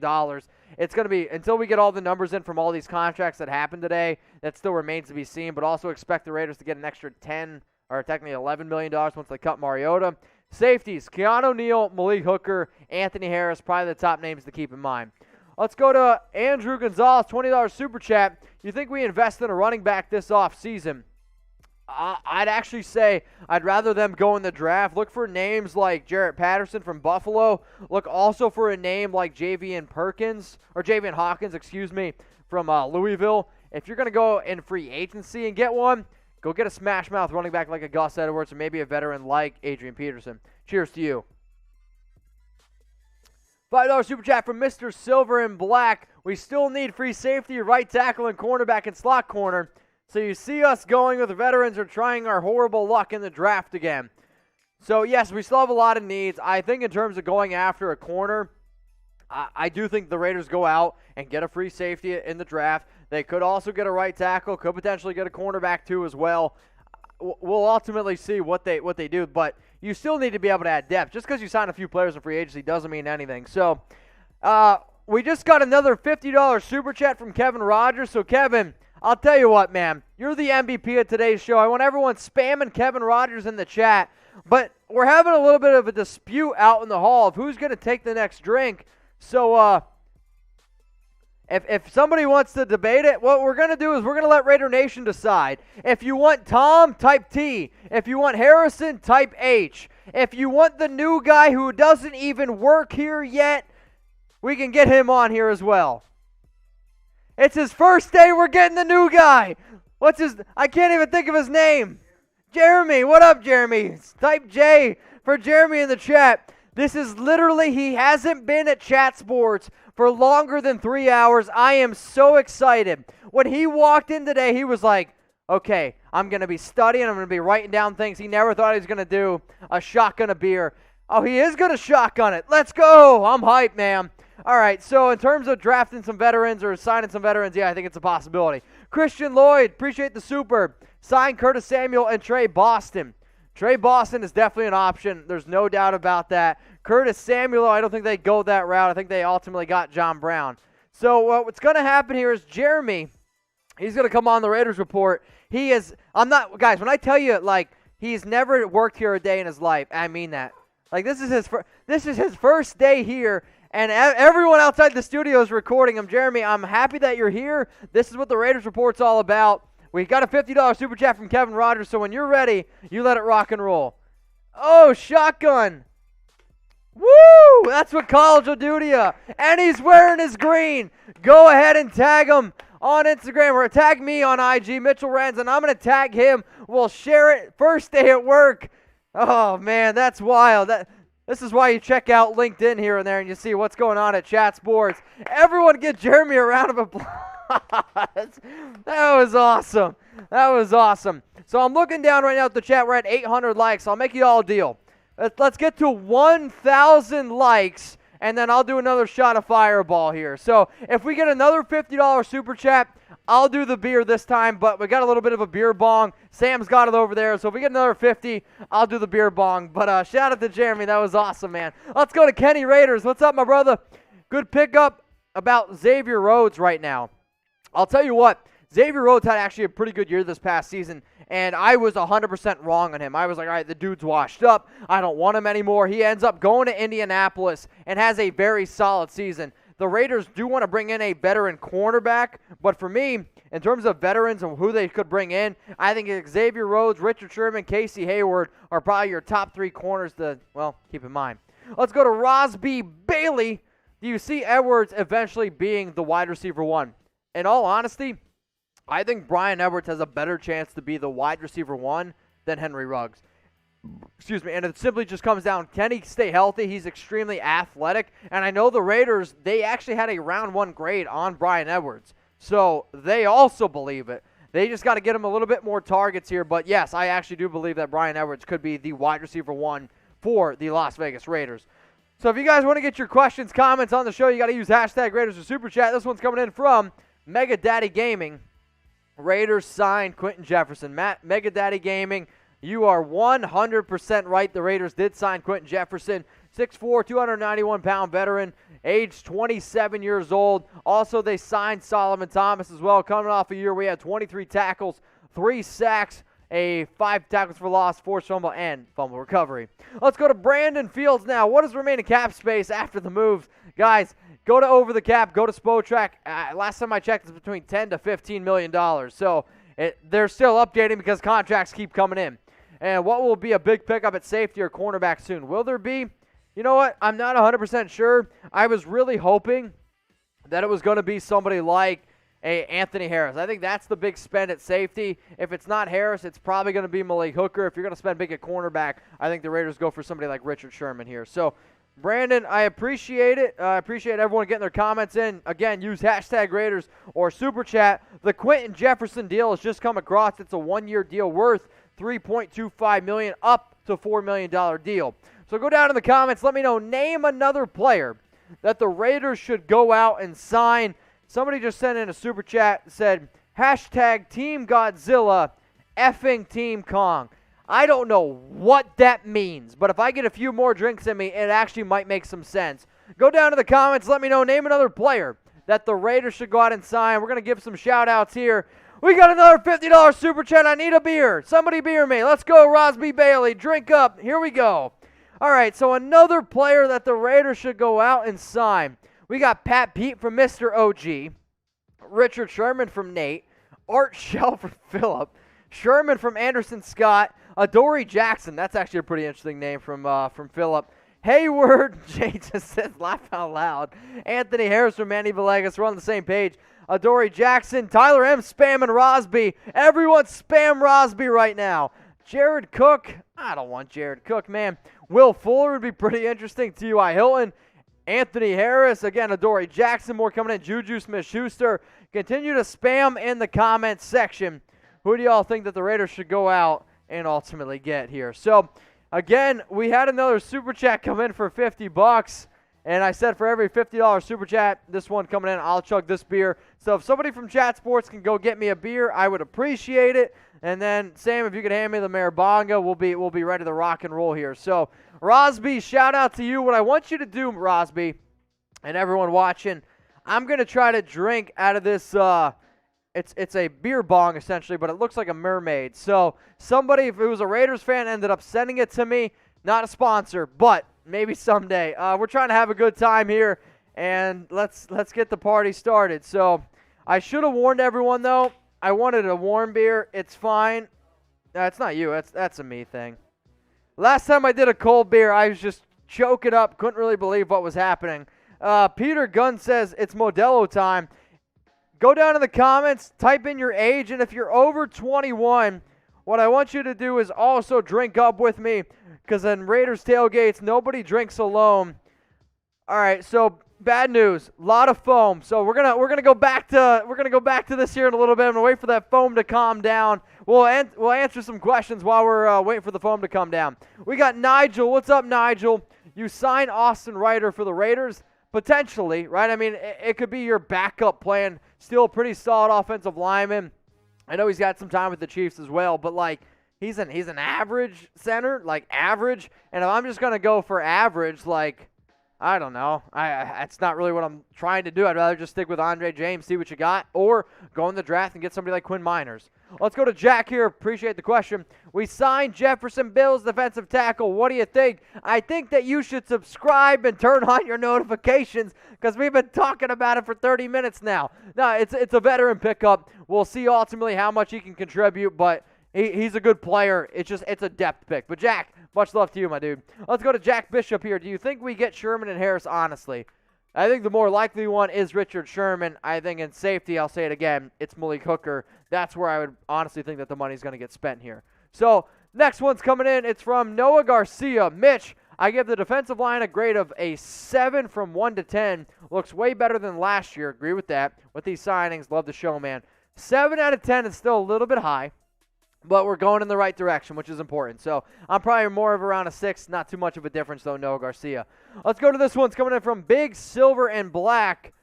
It's going to be, until we get all the numbers in from all these contracts that happened today, that still remains to be seen, but also expect the Raiders to get an extra 10 or technically $11 million once they cut Mariota. Safeties, Keanu Neal, Malik Hooker, Anthony Harris, probably the top names to keep in mind. Let's go to Andrew Gonzalez, $20 super chat. You think we invest in a running back this offseason? I'd actually say I'd rather them go in the draft. Look for names like Jarrett Patterson from Buffalo. Look also for a name like Javian Hawkins, from Louisville. If you're going to go in free agency and get one, go get a smash mouth running back like a Gus Edwards or maybe a veteran like Adrian Peterson. Cheers to you. $5 super chat from Mr. Silver and Black. We still need free safety, right tackle, and cornerback and slot corner. So you see us going with the veterans or trying our horrible luck in the draft again. So, yes, we still have a lot of needs. I think in terms of going after a corner, I do think the Raiders go out and get a free safety in the draft. They could also get a right tackle, could potentially get a cornerback too as well. We'll ultimately see what they do, but you still need to be able to add depth. Just because you sign a few players in free agency doesn't mean anything. So we just got another $50 super chat from Kevin Rogers. So, Kevin, I'll tell you what, man. You're the MVP of today's show. I want everyone spamming Kevin Rogers in the chat, but we're having a little bit of a dispute out in the hall of who's going to take the next drink. So if somebody wants to debate it, what we're going to do is we're going to let Raider Nation decide. If you want Tom, type T. If you want Harrison, type H. If you want the new guy who doesn't even work here yet, we can get him on here as well. It's his first day. We're getting the new guy. I can't even think of his name. Jeremy. What up, Jeremy? Type J for Jeremy in the chat. This is literally, he hasn't been at Chat Sports for longer than 3 hours. I am so excited. When he walked in today, he was like, okay, I'm going to be studying. I'm going to be writing down things. He never thought he was going to do a shotgun of beer. Oh, he is going to shotgun it. Let's go. I'm hyped, man. All right, so in terms of drafting some veterans or signing some veterans, yeah, I think it's a possibility. Christian Lloyd, appreciate the super. sign Curtis Samuel and Trey Boston. Trey Boston is definitely an option. There's no doubt about that. Curtis Samuel, I don't think they go that route. I think they ultimately got John Brown. So what's going to happen here is Jeremy, he's going to come on the Raiders Report. Guys, when I tell you, like, he's never worked here a day in his life, I mean that. Like, this is his first day here, and everyone outside the studio is recording him. Jeremy, I'm happy that you're here. This is what the Raiders Report's all about. We got a $50 super chat from Kevin Rogers, so when you're ready, you let it rock and roll. Oh, shotgun. Woo! That's what college will do to you. And he's wearing his green. Go ahead and tag him on Instagram or tag me on IG, Mitchell Renz, and I'm going to tag him. We'll share it first day at work. Oh, man, that's wild. This is why you check out LinkedIn here and there and you see what's going on at Chat Sports. Everyone give Jeremy a round of applause. That was awesome. That was awesome. So I'm looking down right now at the chat. We're at 800 likes. I'll make you all a deal. Let's get to 1,000 likes, and then I'll do another shot of Fireball here. So if we get another $50 super chat, I'll do the beer this time, but we got a little bit of a beer bong. Sam's got it over there, so if we get another 50, I'll do the beer bong. But shout out to Jeremy. That was awesome, man. Let's go to Kenny Raiders. What's up, my brother? Good pickup about Xavier Rhodes right now. I'll tell you what, Xavier Rhodes had actually a pretty good year this past season, and I was 100% wrong on him. I was like, all right, the dude's washed up. I don't want him anymore. He ends up going to Indianapolis and has a very solid season. The Raiders do want to bring in a veteran cornerback, but for me, in terms of veterans and who they could bring in, I think Xavier Rhodes, Richard Sherman, Casey Hayward are probably your top three corners to, well, keep in mind. Let's go to Rosby Bailey. Do you see Edwards eventually being the wide receiver one? In all honesty, I think Brian Edwards has a better chance to be the wide receiver one than Henry Ruggs. Excuse me, and it simply just comes down, can he stay healthy? He's extremely athletic, and I know the Raiders, they actually had a round one grade on Brian Edwards, so they also believe it. They just got to get him a little bit more targets here, but yes, I actually do believe that Brian Edwards could be the wide receiver one for the Las Vegas Raiders. So if you guys want to get your questions, comments on the show, you got to use hashtag Raiders or Super Chat. This one's coming in from Mega Daddy Gaming. Raiders signed Quinton Jefferson. Mega Daddy Gaming, you are 100% right. The Raiders did sign Quinton Jefferson, 6'4", 291-pound veteran, age 27 years old. Also, they signed Solomon Thomas as well, coming off a year where he had 23 tackles, 3 sacks, 5 tackles for loss, forced fumble, and fumble recovery. Let's go to Brandon Fields now. What is remaining cap space after the moves? Guys, go to Over the Cap, go to Spotrac. Last time I checked, it's between $10 to $15 million. So they're still updating because contracts keep coming in. And what will be a big pickup at safety or cornerback soon? Will there be? You know what? I'm not 100% sure. I was really hoping that it was going to be somebody like Anthony Harris. I think that's the big spend at safety. If it's not Harris, it's probably going to be Malik Hooker. If you're going to spend big at cornerback, I think the Raiders go for somebody like Richard Sherman here. So, Brandon, I appreciate it. I appreciate everyone getting their comments in. Again, use hashtag Raiders or Super Chat. The Quinton Jefferson deal has just come across. It's a one-year deal worth $3.25 million, up to $4 million deal. So go down in the comments. Let me know. Name another player that the Raiders should go out and sign. Somebody just sent in a Super Chat and said, hashtag Team Godzilla, effing Team Kong. I don't know what that means, but if I get a few more drinks in me, it actually might make some sense. Go down to the comments. Let me know. Name another player that the Raiders should go out and sign. We're going to give some shout-outs here. We got another $50 Super Chat. I need a beer. Somebody beer me. Let's go, Rosby Bailey. Drink up. Here we go. All right, so another player that the Raiders should go out and sign. We got Pat Pete from Mr. OG, Richard Sherman from Nate, Art Shell from Phillip, Sherman from Anderson Scott, Adoree Jackson. That's actually a pretty interesting name from Phillip. Hayward, Jay just says laugh out loud. Anthony Harris from Manny Villegas. We're on the same page. Adoree Jackson, Tyler M. spamming Rosby. Everyone spam Rosby right now. Jared Cook. I don't want Jared Cook, man. Will Fuller would be pretty interesting. T.Y. Hilton. Anthony Harris. Again, Adoree Jackson. More coming in. Juju Smith-Schuster. Continue to spam in the comments section. Who do y'all think that the Raiders should go out and ultimately get here? So, again, we had another Super Chat come in for $50. And I said for every $50 super chat, this one coming in, I'll chug this beer. So if somebody from Chat Sports can go get me a beer, I would appreciate it. And then, Sam, if you could hand me the Marabonga, we'll be ready to rock and roll here. So, Rosby, shout out to you. What I want you to do, Rosby, and everyone watching, I'm going to try to drink out of this, it's a beer bong, essentially, but it looks like a mermaid. So, somebody, if it was a Raiders fan, ended up sending it to me. Not a sponsor, but maybe someday. We're trying to have a good time here, and let's get the party started. So, I should have warned everyone, though. I wanted a warm beer. It's fine. It's not you. That's a me thing. Last time I did a cold beer, I was just choking up. Couldn't really believe what was happening. Peter Gunn says it's Modelo time. Go down in the comments, type in your age, and if you're over 21, what I want you to do is also drink up with me, because in Raiders tailgates, nobody drinks alone. All right, so bad news, a lot of foam. So we're gonna go back to this here in a little bit. I'm gonna wait for that foam to calm down. We'll answer some questions while we're waiting for the foam to come down. We got Nigel. What's up, Nigel? You sign Austin Ryder for the Raiders? Potentially, right? I mean, it could be your backup plan. Still a pretty solid offensive lineman. I know he's got some time with the Chiefs as well, but like he's an average center, like average. And if I'm just gonna go for average, like I don't know. That's not really what I'm trying to do. I'd rather just stick with Andre James, see what you got, or go in the draft and get somebody like Quinn Miners. Let's go to Jack here. Appreciate the question. We signed Jefferson, Bills defensive tackle. What do you think? I think that you should subscribe and turn on your notifications because we've been talking about it for 30 minutes now. No, it's a veteran pickup. We'll see ultimately how much he can contribute, but he's a good player. It's a depth pick. But Jack, much love to you, my dude. Let's go to Jack Bishop here. Do you think we get Sherman and Harris, honestly? I think the more likely one is Richard Sherman. I think in safety, I'll say it again, it's Malik Hooker. That's where I would honestly think that the money's going to get spent here. So, next one's coming in. It's from Noah Garcia. Mitch, I give the defensive line a grade of a 7 from 1 to 10. Looks way better than last year. Agree with that. With these signings, love the show, man. 7 out of 10 is still a little bit high, but we're going in the right direction, which is important. So I'm probably more of around a 6. Not too much of a difference, though, Noah Garcia. Let's go to this one. It's coming in from Big Silver and Black.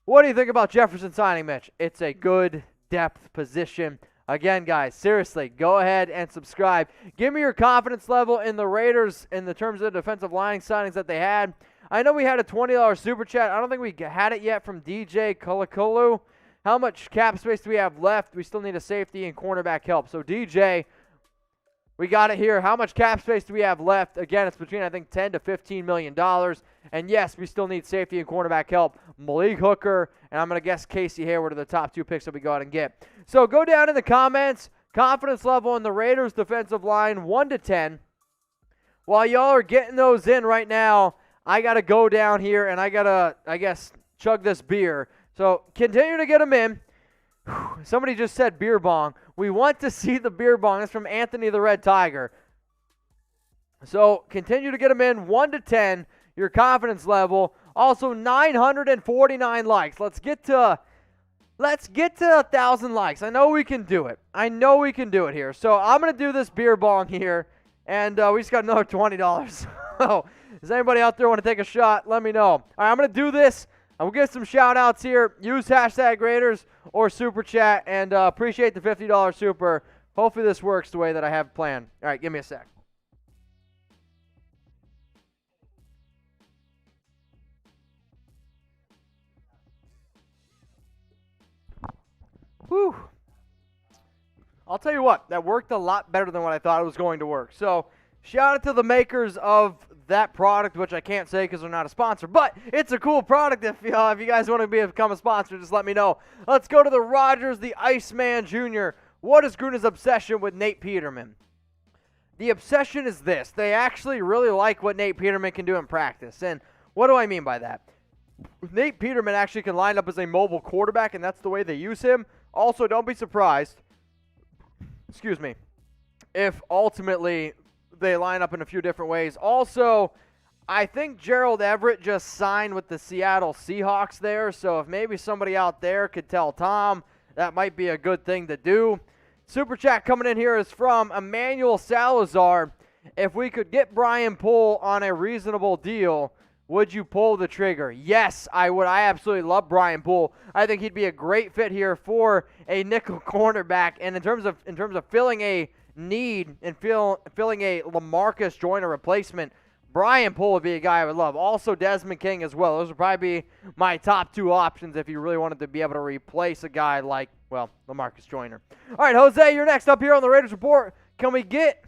What do you think about Jefferson signing, Mitch? It's a good depth position. Again, guys, seriously, go ahead and subscribe. Give me your confidence level in the Raiders in the terms of the defensive line signings that they had. I know we had a $20 super chat. I don't think we had it yet from DJ Kulakulu. How much cap space do we have left? We still need a safety and cornerback help. So, DJ, we got it here. How much cap space do we have left? Again, it's between, I think, $10 to $15 million. And, yes, we still need safety and cornerback help. Malik Hooker, and I'm going to guess Casey Hayward are the top 2 picks that we go out and get. So, go down in the comments. Confidence level in the Raiders defensive line, 1 to 10. While y'all are getting those in right now, I got to go down here, and I got to, I guess, chug this beer. So, continue to get them in. Somebody just said beer bong. We want to see the beer bong. That's from Anthony the Red Tiger. So, continue to get them in. 1 to 10, your confidence level. Also, 949 likes. Let's get to 1,000 likes. I know we can do it. I know we can do it here. So, I'm going to do this beer bong here. And we just got another $20. So, does anybody out there want to take a shot? Let me know. All right, I'm going to do this. I will get some shout-outs here. Use hashtag Raiders or Super Chat, and appreciate the $50 super. Hopefully this works the way that I have planned. All right, give me a sec. Whew. I'll tell you what, that worked a lot better than what I thought it was going to work. So, shout out to the makers of that product, which I can't say because they're not a sponsor, but it's a cool product. If you guys want to become a sponsor, just let me know. Let's go to the Rogers, the Iceman Jr. What is Gruden's obsession with Nate Peterman? The obsession is this. They actually really like what Nate Peterman can do in practice. And what do I mean by that? Nate Peterman actually can line up as a mobile quarterback, and that's the way they use him. Also, don't be surprised, if ultimately they line up in a few different ways. Also, I think Gerald Everett just signed with the Seattle Seahawks there, so if maybe somebody out there could tell Tom, that might be a good thing to do. Super Chat coming in here is from Emmanuel Salazar. If we could get Brian Poole on a reasonable deal, would you pull the trigger? Yes, I would. I absolutely love Brian Poole. I think he'd be a great fit here for a nickel cornerback. And in terms of filling a need and filling a LaMarcus Joyner replacement, Brian Poole would be a guy I would love. Also, Desmond King as well. Those would probably be my top 2 options if you really wanted to be able to replace a guy like, well, LaMarcus Joyner. All right, Jose, you're next up here on the Raiders Report. Can we get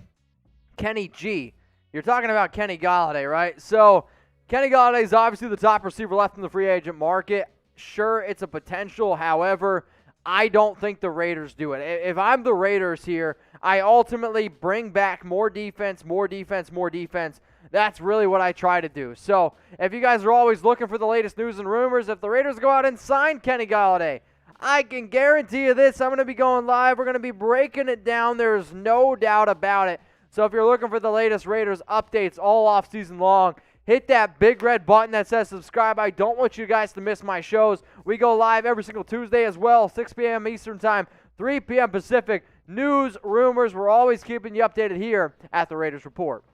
Kenny G? You're talking about Kenny Golladay, right? So Kenny Golladay is obviously the top receiver left in the free agent market. Sure, it's a potential. However, I don't think the Raiders do it. If I'm the Raiders here, I ultimately bring back more defense, more defense, more defense. That's really what I try to do. So if you guys are always looking for the latest news and rumors, if the Raiders go out and sign Kenny Golladay, I can guarantee you this. I'm going to be going live. We're going to be breaking it down. There's no doubt about it. So if you're looking for the latest Raiders updates all offseason long, hit that big red button that says subscribe. I don't want you guys to miss my shows. We go live every single Tuesday as well, 6 p.m. Eastern Time, 3 p.m. Pacific. News, rumors, we're always keeping you updated here at the Raiders Report.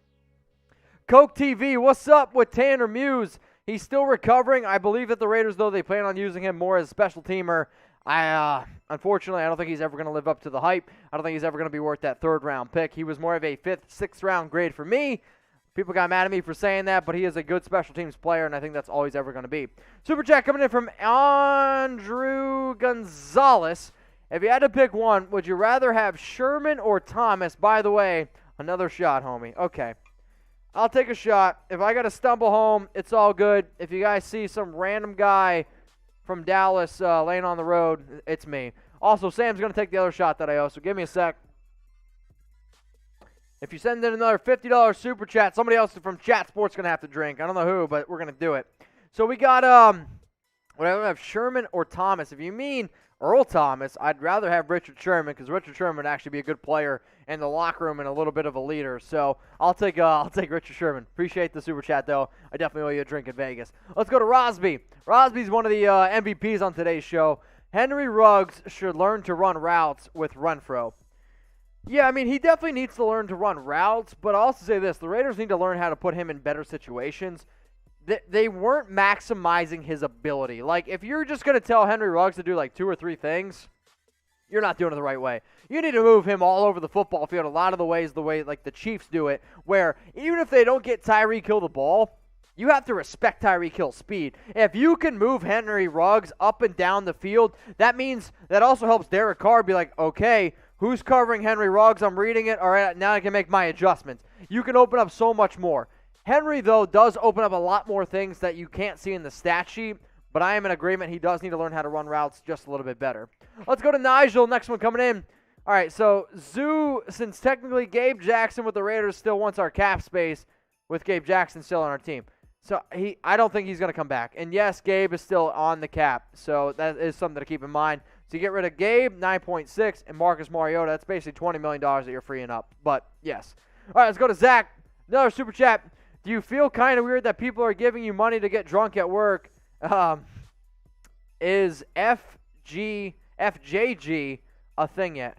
Coke TV, what's up with Tanner Muse? He's still recovering. I believe that the Raiders, though, they plan on using him more as a special teamer. Unfortunately, I don't think he's ever going to live up to the hype. I don't think he's ever going to be worth that 3rd-round pick. He was more of a 5th, 6th-round grade for me. People got mad at me for saying that, but he is a good special teams player, and I think that's all he's ever going to be. Super chat coming in from Andrew Gonzalez. If you had to pick one, would you rather have Sherman or Thomas? By the way, another shot, homie. Okay. I'll take a shot. If I got to stumble home, it's all good. If you guys see some random guy from Dallas laying on the road, it's me. Also, Sam's going to take the other shot that I owe, so give me a sec. If you send in another $50 super chat, somebody else from Chat Sports is going to have to drink. I don't know who, but we're going to do it. So we got, would I have Sherman or Thomas? If you mean Earl Thomas, I'd rather have Richard Sherman because Richard Sherman would actually be a good player in the locker room and a little bit of a leader. So I'll take Richard Sherman. Appreciate the super chat, though. I definitely owe you a drink in Vegas. Let's go to Rosby. Rosby's one of the MVPs on today's show. Henry Ruggs should learn to run routes with Renfro. Yeah, I mean, he definitely needs to learn to run routes, but I'll also say this. The Raiders need to learn how to put him in better situations. They weren't maximizing his ability. Like, if you're just going to tell Henry Ruggs to do, like, 2 or 3 things, you're not doing it the right way. You need to move him all over the football field a lot of the way, like the Chiefs do it, where even if they don't get Tyreek Hill the ball, you have to respect Tyreek Hill's speed. If you can move Henry Ruggs up and down the field, that means that also helps Derek Carr be like, okay, who's covering Henry Ruggs? I'm reading it. All right, now I can make my adjustments. You can open up so much more. Henry, though, does open up a lot more things that you can't see in the stat sheet, but I am in agreement. He does need to learn how to run routes just a little bit better. Let's go to Nigel. Next one coming in. All right, so Zoo, since technically Gabe Jackson with the Raiders still wants our cap space with Gabe Jackson still on our team. So I don't think he's going to come back. And, yes, Gabe is still on the cap, so that is something to keep in mind. So you get rid of Gabe, 9.6, and Marcus Mariota. That's basically $20 million that you're freeing up. But, yes. All right, let's go to Zach. Another super chat. Do you feel kind of weird that people are giving you money to get drunk at work? Is FJG a thing yet?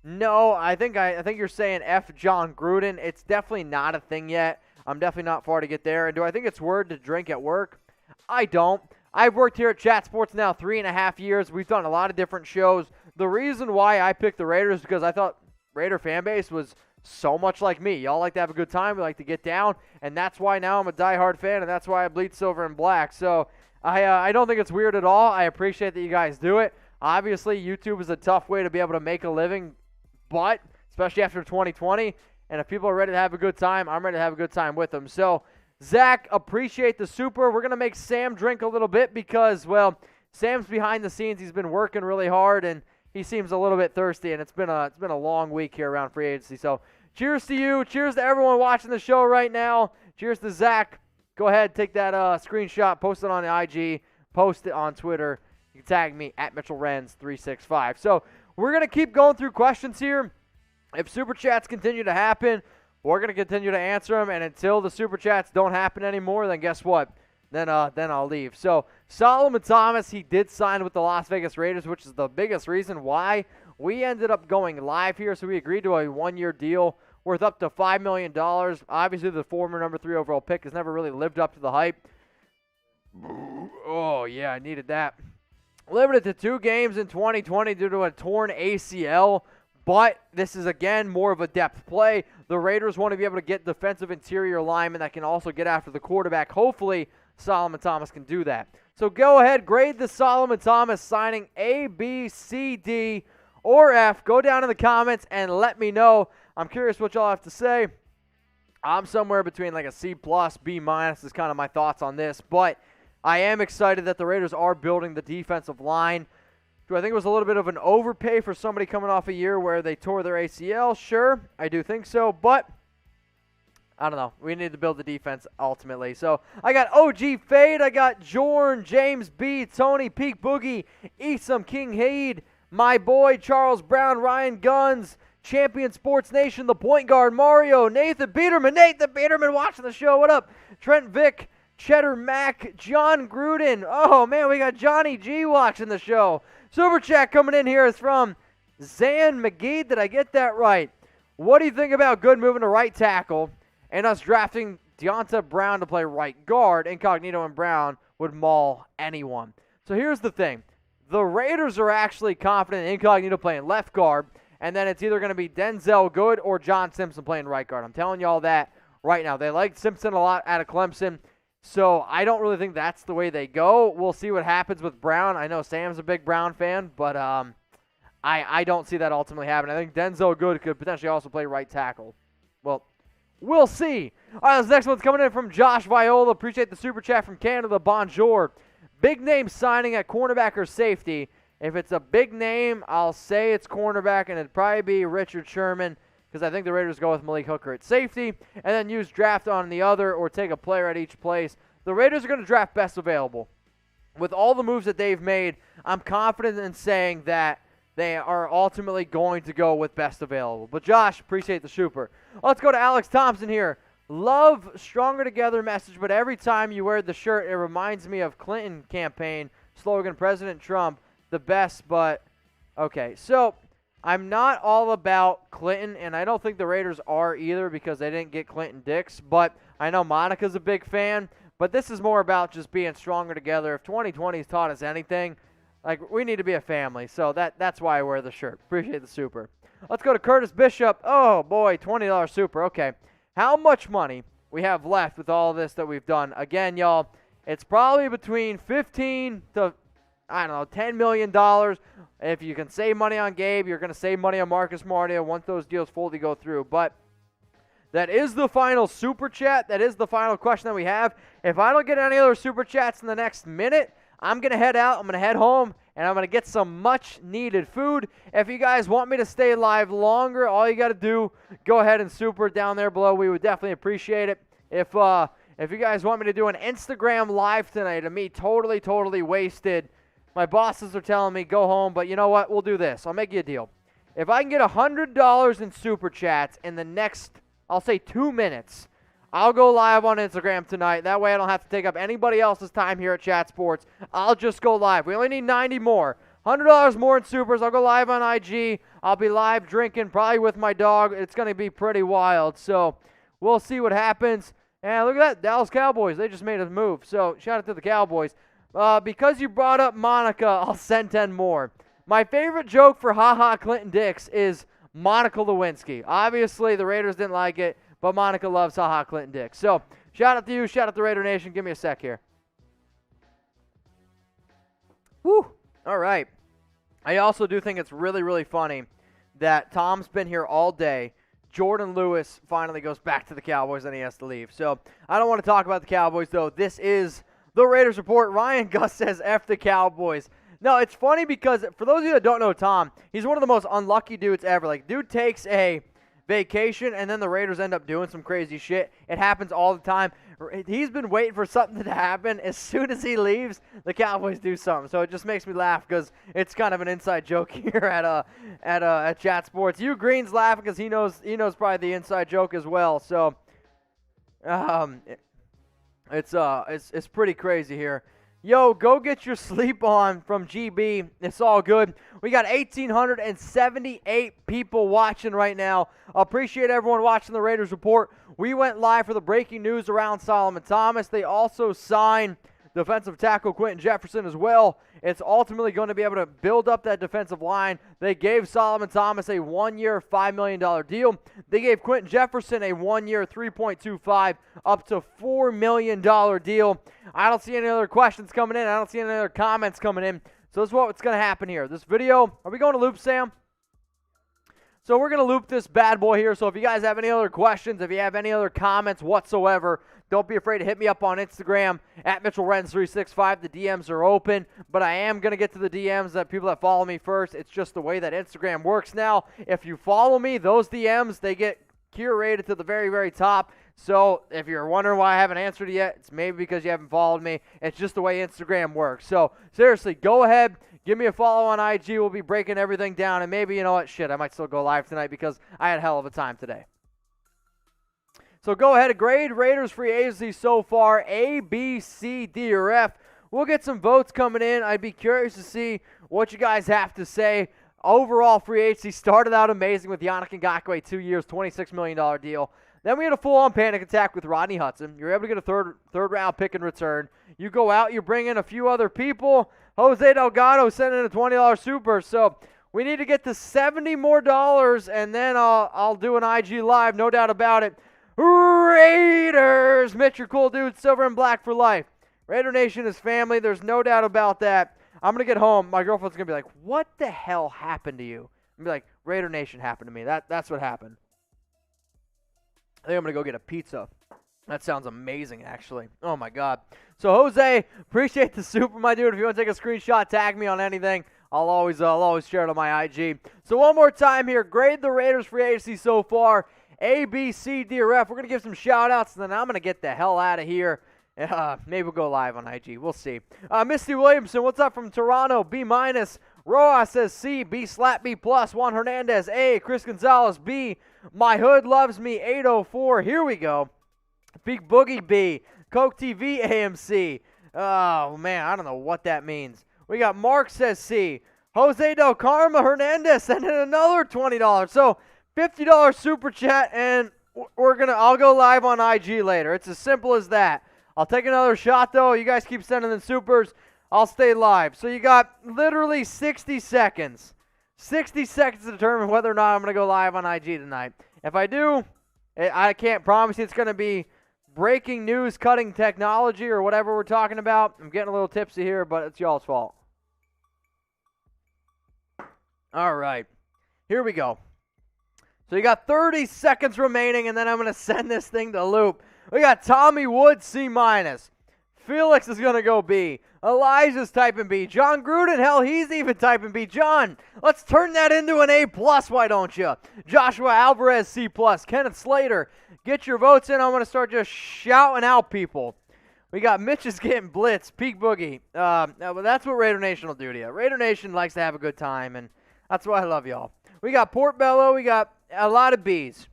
No, I think you're saying F John Gruden. It's definitely not a thing yet. I'm definitely not far to get there. And do I think it's weird to drink at work? I don't. I've worked here at Chat Sports now 3.5 years. We've done a lot of different shows. The reason why I picked the Raiders is because I thought Raider fan base was so much like me. Y'all like to have a good time. We like to get down. And that's why now I'm a diehard fan, and that's why I bleed silver and black. So I don't think it's weird at all. I appreciate that you guys do it. Obviously, YouTube is a tough way to be able to make a living, but especially after 2020. And if people are ready to have a good time, I'm ready to have a good time with them. So, Zach, appreciate the super. We're going to make Sam drink a little bit because, well, Sam's behind the scenes. He's been working really hard, and he seems a little bit thirsty, and it's been a long week here around free agency. So, cheers to you. Cheers to everyone watching the show right now. Cheers to Zach. Go ahead, take that screenshot, post it on the IG, post it on Twitter. You can tag me at Mitchell Renz 365. So, we're going to keep going through questions here. If Super Chats continue to happen, we're going to continue to answer them, and until the Super Chats don't happen anymore, then guess what? Then I'll leave. So, Solomon Thomas, he did sign with the Las Vegas Raiders, which is the biggest reason why we ended up going live here. So, we agreed to a 1-year deal worth up to $5 million. Obviously, the former number 3 overall pick has never really lived up to the hype. Oh, yeah, I needed that. Limited to 2 games in 2020 due to a torn ACL, but this is, again, more of a depth play. The Raiders want to be able to get defensive interior linemen that can also get after the quarterback. Hopefully, Solomon Thomas can do that. So go ahead, grade the Solomon Thomas signing A, B, C, D, or F. Go down in the comments and let me know. I'm curious what y'all have to say. I'm somewhere between like a C+, B- is kind of my thoughts on this, but I am excited that the Raiders are building the defensive line. Do I think it was a little bit of an overpay for somebody coming off a year where they tore their ACL? Sure, I do think so, but I don't know. We need to build the defense ultimately. So I got OG Fade, I got Jorn, James B, Tony, Peak Boogie, Esam, King Haid, my boy Charles Brown, Ryan Guns, Champion Sports Nation, the point guard Mario, Nathan Peterman watching the show. What up? Trent Vick, Cheddar Mac, John Gruden. Oh, man, we got Johnny G watching the show. Super Chat coming in here is from Zan McGee. Did I get that right? What do you think about Good moving to right tackle and us drafting Deonta Brown to play right guard? Incognito and Brown would maul anyone. So here's the thing. The Raiders are actually confident in Incognito playing left guard, and then it's either going to be Denzel Good or John Simpson playing right guard. I'm telling you all that right now. They like Simpson a lot out of Clemson. So I don't really think that's the way they go. We'll see what happens with Brown. I know Sam's a big Brown fan, but I don't see that ultimately happening. I think Denzel Good could potentially also play right tackle. Well, we'll see. All right, this next one's coming in from Josh Viola. Appreciate the super chat from Canada. Bonjour. Big name signing at cornerback or safety. If it's a big name, I'll say it's cornerback, and it'd probably be Richard Sherman, because I think the Raiders go with Malik Hooker at safety, and then use draft on the other or take a player at each place. The Raiders are going to draft best available. With all the moves that they've made, I'm confident in saying that they are ultimately going to go with best available. But Josh, appreciate the super. Let's go to Alex Thompson here. Love Stronger Together message, but every time you wear the shirt, it reminds me of Clinton campaign slogan, President Trump, the best, but okay. So I'm not all about Clinton, and I don't think the Raiders are either because they didn't get Clinton Dix, but I know Monica's a big fan, but this is more about just being stronger together. If 2020's taught us anything, like, we need to be a family, so that's why I wear the shirt. Appreciate the super. Let's go to Curtis Bishop. Oh, boy, $20 super. Okay. How much money we have left with all this that we've done? Again, y'all, it's probably between 15 to, I don't know, $10 million. If you can save money on Gabe, you're going to save money on Marcus Martin once those deals fully go through. But that is the final super chat. That is the final question that we have. If I don't get any other super chats in the next minute, I'm going to head out. I'm going to head home, and I'm going to get some much-needed food. If you guys want me to stay live longer, all you got to do, go ahead and super it down there below. We would definitely appreciate it. If you guys want me to do an Instagram live tonight of me totally wasted, my bosses are telling me go home, but you know what? We'll do this. I'll make you a deal. If I can get $100 in super chats in the next, I'll say 2 minutes, I'll go live on Instagram tonight. That way I don't have to take up anybody else's time here at Chat Sports. I'll just go live. We only need 90 more. $100 more in supers. I'll go live on IG. I'll be live drinking, probably with my dog. It's going to be pretty wild. So we'll see what happens. And look at that. Dallas Cowboys. They just made a move. So shout out to the Cowboys. Because you brought up Monica, I'll send 10 more. My favorite joke for haha Clinton Dix is Monica Lewinsky. Obviously, the Raiders didn't like it, but Monica loves haha Clinton Dix. So, shout out to you. Shout out to Raider Nation. Give me a sec here. Woo. All right. I also do think it's really funny that Tom's been here all day. Jordan Lewis finally goes back to the Cowboys and he has to leave. So, I don't want to talk about the Cowboys, though. This is the Raiders Report. Ryan Gus says, F the Cowboys. No, it's funny because for those of you that don't know Tom, he's one of the most unlucky dudes ever. Like, dude takes a vacation and then the Raiders end up doing some crazy shit. It happens all the time. He's been waiting for something to happen. As soon as he leaves, the Cowboys do something. So it just makes me laugh because it's kind of an inside joke here at Chat Sports. Hugh Green's laughing because he knows probably the inside joke as well. So it's pretty crazy here. Yo, go get your sleep on from GB. It's all good. We got 1,878 people watching right now. Appreciate everyone watching the Raiders Report. We went live for the breaking news around Solomon Thomas. They also signed defensive tackle Quinton Jefferson as well. It's ultimately going to be able to build up that defensive line. They gave Solomon Thomas a 1-year, $5 million deal. They gave Quinton Jefferson a 1-year, $3.25 up to $4 million deal. I don't see any other questions coming in. I don't see any other comments coming in. So this is what's going to happen here. This video, are we going to loop, Sam? So we're going to loop this bad boy here. So if you guys have any other questions, if you have any other comments whatsoever, don't be afraid to hit me up on Instagram at Mitchell Renz 365. The DMs are open, but I am going to get to the DMs that people that follow me first. It's just the way that Instagram works now. If you follow me, those DMs, they get curated to the very, very top. So if you're wondering why I haven't answered it yet, it's maybe because you haven't followed me. It's just the way Instagram works. So seriously, go ahead. Give me a follow on IG. We'll be breaking everything down. And maybe, you know what, shit, I might still go live tonight because I had a hell of a time today. So go ahead and grade Raiders free agency so far, A, B, C, D, or F. We'll get some votes coming in. I'd be curious to see what you guys have to say. Overall free agency started out amazing with Yannick Ngakoue, 2 years, $26 million deal. Then we had a full-on panic attack with Rodney Hudson. You're able to get a third-round pick in return. You go out, you bring in a few other people. Jose Delgado sent in a $20 super. So we need to get to $70 more, and then I'll do an IG live, no doubt about it. Raiders! Mitch, you're cool, dude. Silver and black for life. Raider Nation is family. There's no doubt about that. I'm going to get home. My girlfriend's going to be like, what the hell happened to you? I'm going to be like, Raider Nation happened to me. That's what happened. I think I'm going to go get a pizza. That sounds amazing, actually. Oh, my God. So, Jose, appreciate the super, my dude. If you want to take a screenshot, tag me on anything. I'll always share it on my IG. So, one more time here. Grade the Raiders free agency so far. A, B, C, D, or F. We're going to give some shout-outs, and then I'm going to get the hell out of here. Maybe we'll go live on IG. We'll see. Misty Williamson, what's up from Toronto? B-. Roa says C. B, slap B+. Juan Hernandez, A. Chris Gonzalez, B. My Hood Loves Me, 804. Here we go. Big Boogie B. Coke TV AMC. Oh, man, I don't know what that means. We got Mark says C. Jose Del Carmen Hernandez sending another $20. So, $50 super chat, and I'll go live on IG later. It's as simple as that. I'll take another shot, though. You guys keep sending in supers. I'll stay live. So you got literally 60 seconds. 60 seconds to determine whether or not I'm going to go live on IG tonight. If I do, I can't promise you it's going to be breaking news, cutting technology, or whatever we're talking about. I'm getting a little tipsy here, but it's y'all's fault. All right. Here we go. So you got 30 seconds remaining, and then I'm going to send this thing to loop. We got Tommy Wood, C-. Felix is going to go B. Elijah's typing B. John Gruden, hell, he's even typing B. John, let's turn that into an A+, why don't you? Joshua Alvarez, C+. Kenneth Slater, get your votes in. I'm going to start just shouting out people. We got Mitch is getting blitzed. Peak Boogie. Well, that's what Raider Nation will do to you. Raider Nation likes to have a good time, and that's why I love y'all. We got Portbello. We got a lot of B's.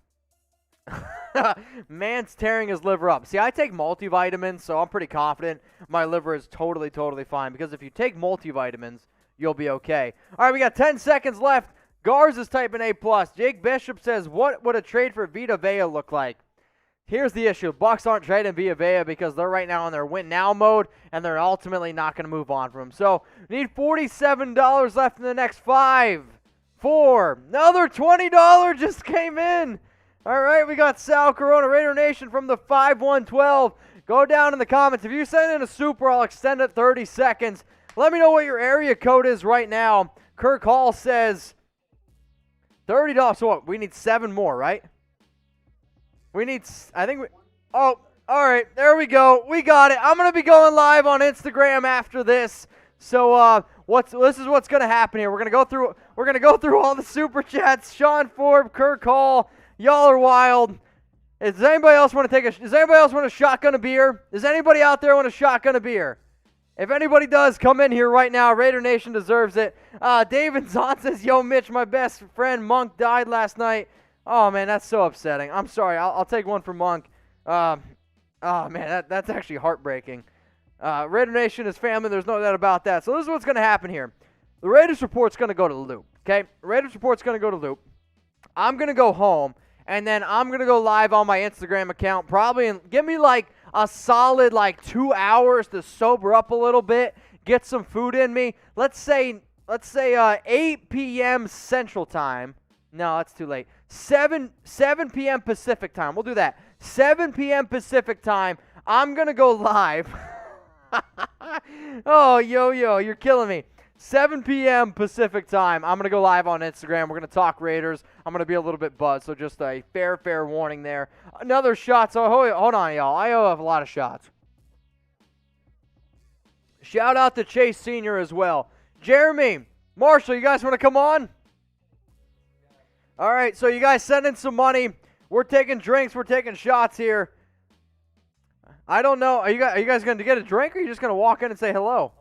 Man's tearing his liver up. See, I take multivitamins, so I'm pretty confident my liver is totally, totally fine. Because if you take multivitamins, you'll be okay. All right, we got 10 seconds left. Garza's typing A+. Jake Bishop says, what would a trade for Vita Vea look like? Here's the issue. Bucks aren't trading Vita Vea because they're right now in their win now mode, and they're ultimately not going to move on from him. So, need $47 left in the next 5, 4. Another $20 just came in. All right, we got Sal Corona, Raider Nation from the 5112. Go down in the comments. If you send in a super, I'll extend it 30 seconds. Let me know what your area code is right now. Kirk Hall says $30. So what? We need 7 more, right? We need, oh, all right, there we go. We got it. I'm going to be going live on Instagram after this. So this is what's going to happen here. We're going to go through all the super chats. Sean Forbes, Kirk Hall, y'all are wild. Does anybody else want to shotgun a beer? Does anybody out there want to shotgun a beer? If anybody does, come in here right now. Raider Nation deserves it. David Zahn says, yo, Mitch, my best friend Monk died last night. Oh, man, that's so upsetting. I'm sorry. I'll take one for Monk. Oh, man, that's actually heartbreaking. Raider Nation is family. There's no doubt about that. So this is what's going to happen here. The Raiders report's going to go to the loop, okay? Raiders report's going to go to loop. I'm going to go home, and then I'm going to go live on my Instagram account probably, and give me like a solid like 2 hours to sober up a little bit, get some food in me. Let's say 8 p.m. Central Time. No, that's too late. 7 p.m. Pacific Time. We'll do that. 7 p.m. Pacific Time. I'm going to go live. Oh, you're killing me. 7 p.m. Pacific Time. I'm going to go live on Instagram. We're going to talk Raiders. I'm going to be a little bit buzzed, so just a fair warning there. Another shot. So hold on, y'all. I have a lot of shots. Shout out to Chase Sr. as well. Jeremy, Marshall, you guys want to come on? All right, so you guys send in some money. We're taking drinks. We're taking shots here. I don't know. Are you guys going to get a drink, or are you just going to walk in and say hello?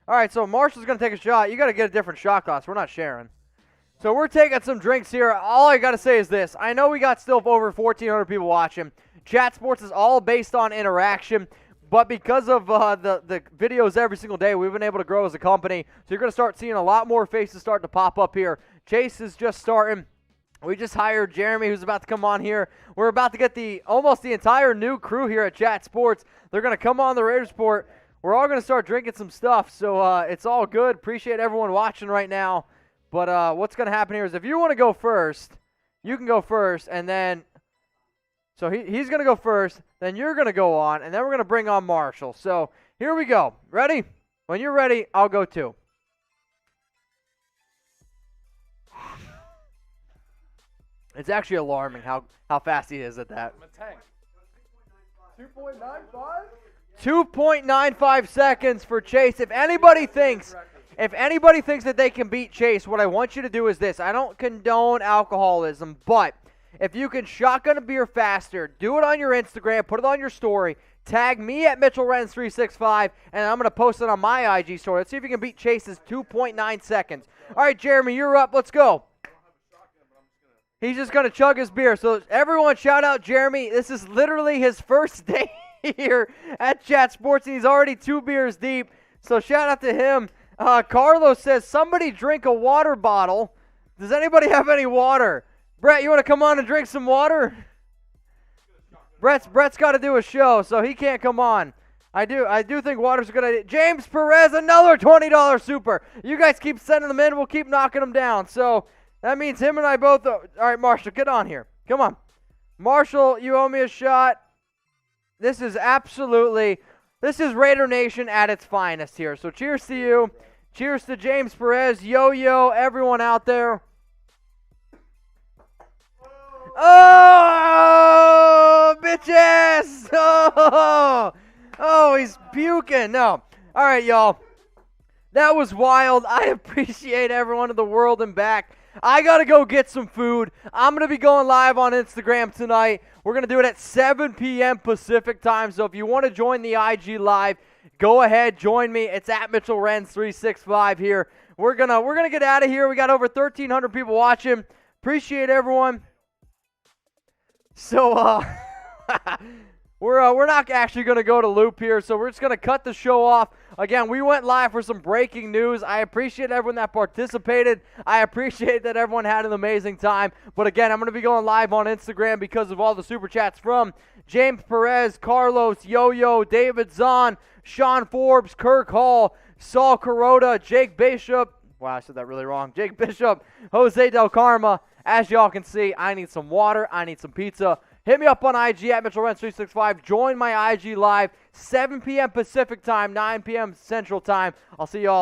All right, so Marshall's going to take a shot. You got to get a different shot glass. We're not sharing. So we're taking some drinks here. All I got to say is this. I know we got still over 1,400 people watching. Chat Sports is all based on interaction, but because of the videos every single day, we've been able to grow as a company. So you're going to start seeing a lot more faces start to pop up here. Chase is just starting. We just hired Jeremy, who's about to come on here. We're about to get almost the entire new crew here at Chat Sports. They're going to come on the Raiders Report. We're all going to start drinking some stuff, so it's all good. Appreciate everyone watching right now. But what's going to happen here is if you want to go first, you can go first, and then so he's going to go first, then you're going to go on, and then we're going to bring on Marshall. So here we go. Ready? When you're ready, I'll go too. It's actually alarming how fast he is at that. 2.95? 2.95 seconds for Chase. If anybody thinks that they can beat Chase, what I want you to do is this. I don't condone alcoholism, but if you can shotgun a beer faster, do it on your Instagram, put it on your story, tag me at Mitchell Renz 365, and I'm going to post it on my IG story. Let's see if you can beat Chase's 2.9 seconds. All right, Jeremy, you're up. Let's go. He's just going to chug his beer. So everyone shout out Jeremy. This is literally his first day here at Chat Sports, and he's already 2 beers deep. So shout out to him. Carlos says, somebody drink a water bottle. Does anybody have any water? Brett, you want to come on and drink some water? Brett's got to do a show, so he can't come on. I do think water's a good idea. James Perez, another $20 super. You guys keep sending them in. We'll keep knocking them down. So that means him and I both. All right, Marshall, get on here. Come on. Marshall, you owe me a shot. This is Raider Nation at its finest here. So cheers to you. Cheers to James Perez, Yo-Yo, everyone out there. Oh, bitches! Oh, he's puking. No. All right, y'all. That was wild. I appreciate everyone in the world and back. I got to go get some food. I'm going to be going live on Instagram tonight. We're going to do it at 7 p.m. Pacific time. So if you want to join the IG live, go ahead, join me. It's at Mitchell Renz 365 here. We're gonna get out of here. We got over 1,300 people watching. Appreciate everyone. So we're not actually going to go to loop here, so we're just going to cut the show off. Again, we went live for some breaking news. I appreciate everyone that participated. I appreciate that everyone had an amazing time. But again, I'm going to be going live on Instagram because of all the super chats from James Perez, Carlos, Yo-Yo, David Zahn, Sean Forbes, Kirk Hall, Saul Carota, Jake Bishop. Wow, I said that really wrong. Jake Bishop, Jose Del Carma. As y'all can see, I need some water. I need some pizza. Hit me up on IG at Mitchell Renz 365. Join my IG live, 7 p.m. Pacific time, 9 p.m. Central time. I'll see y'all.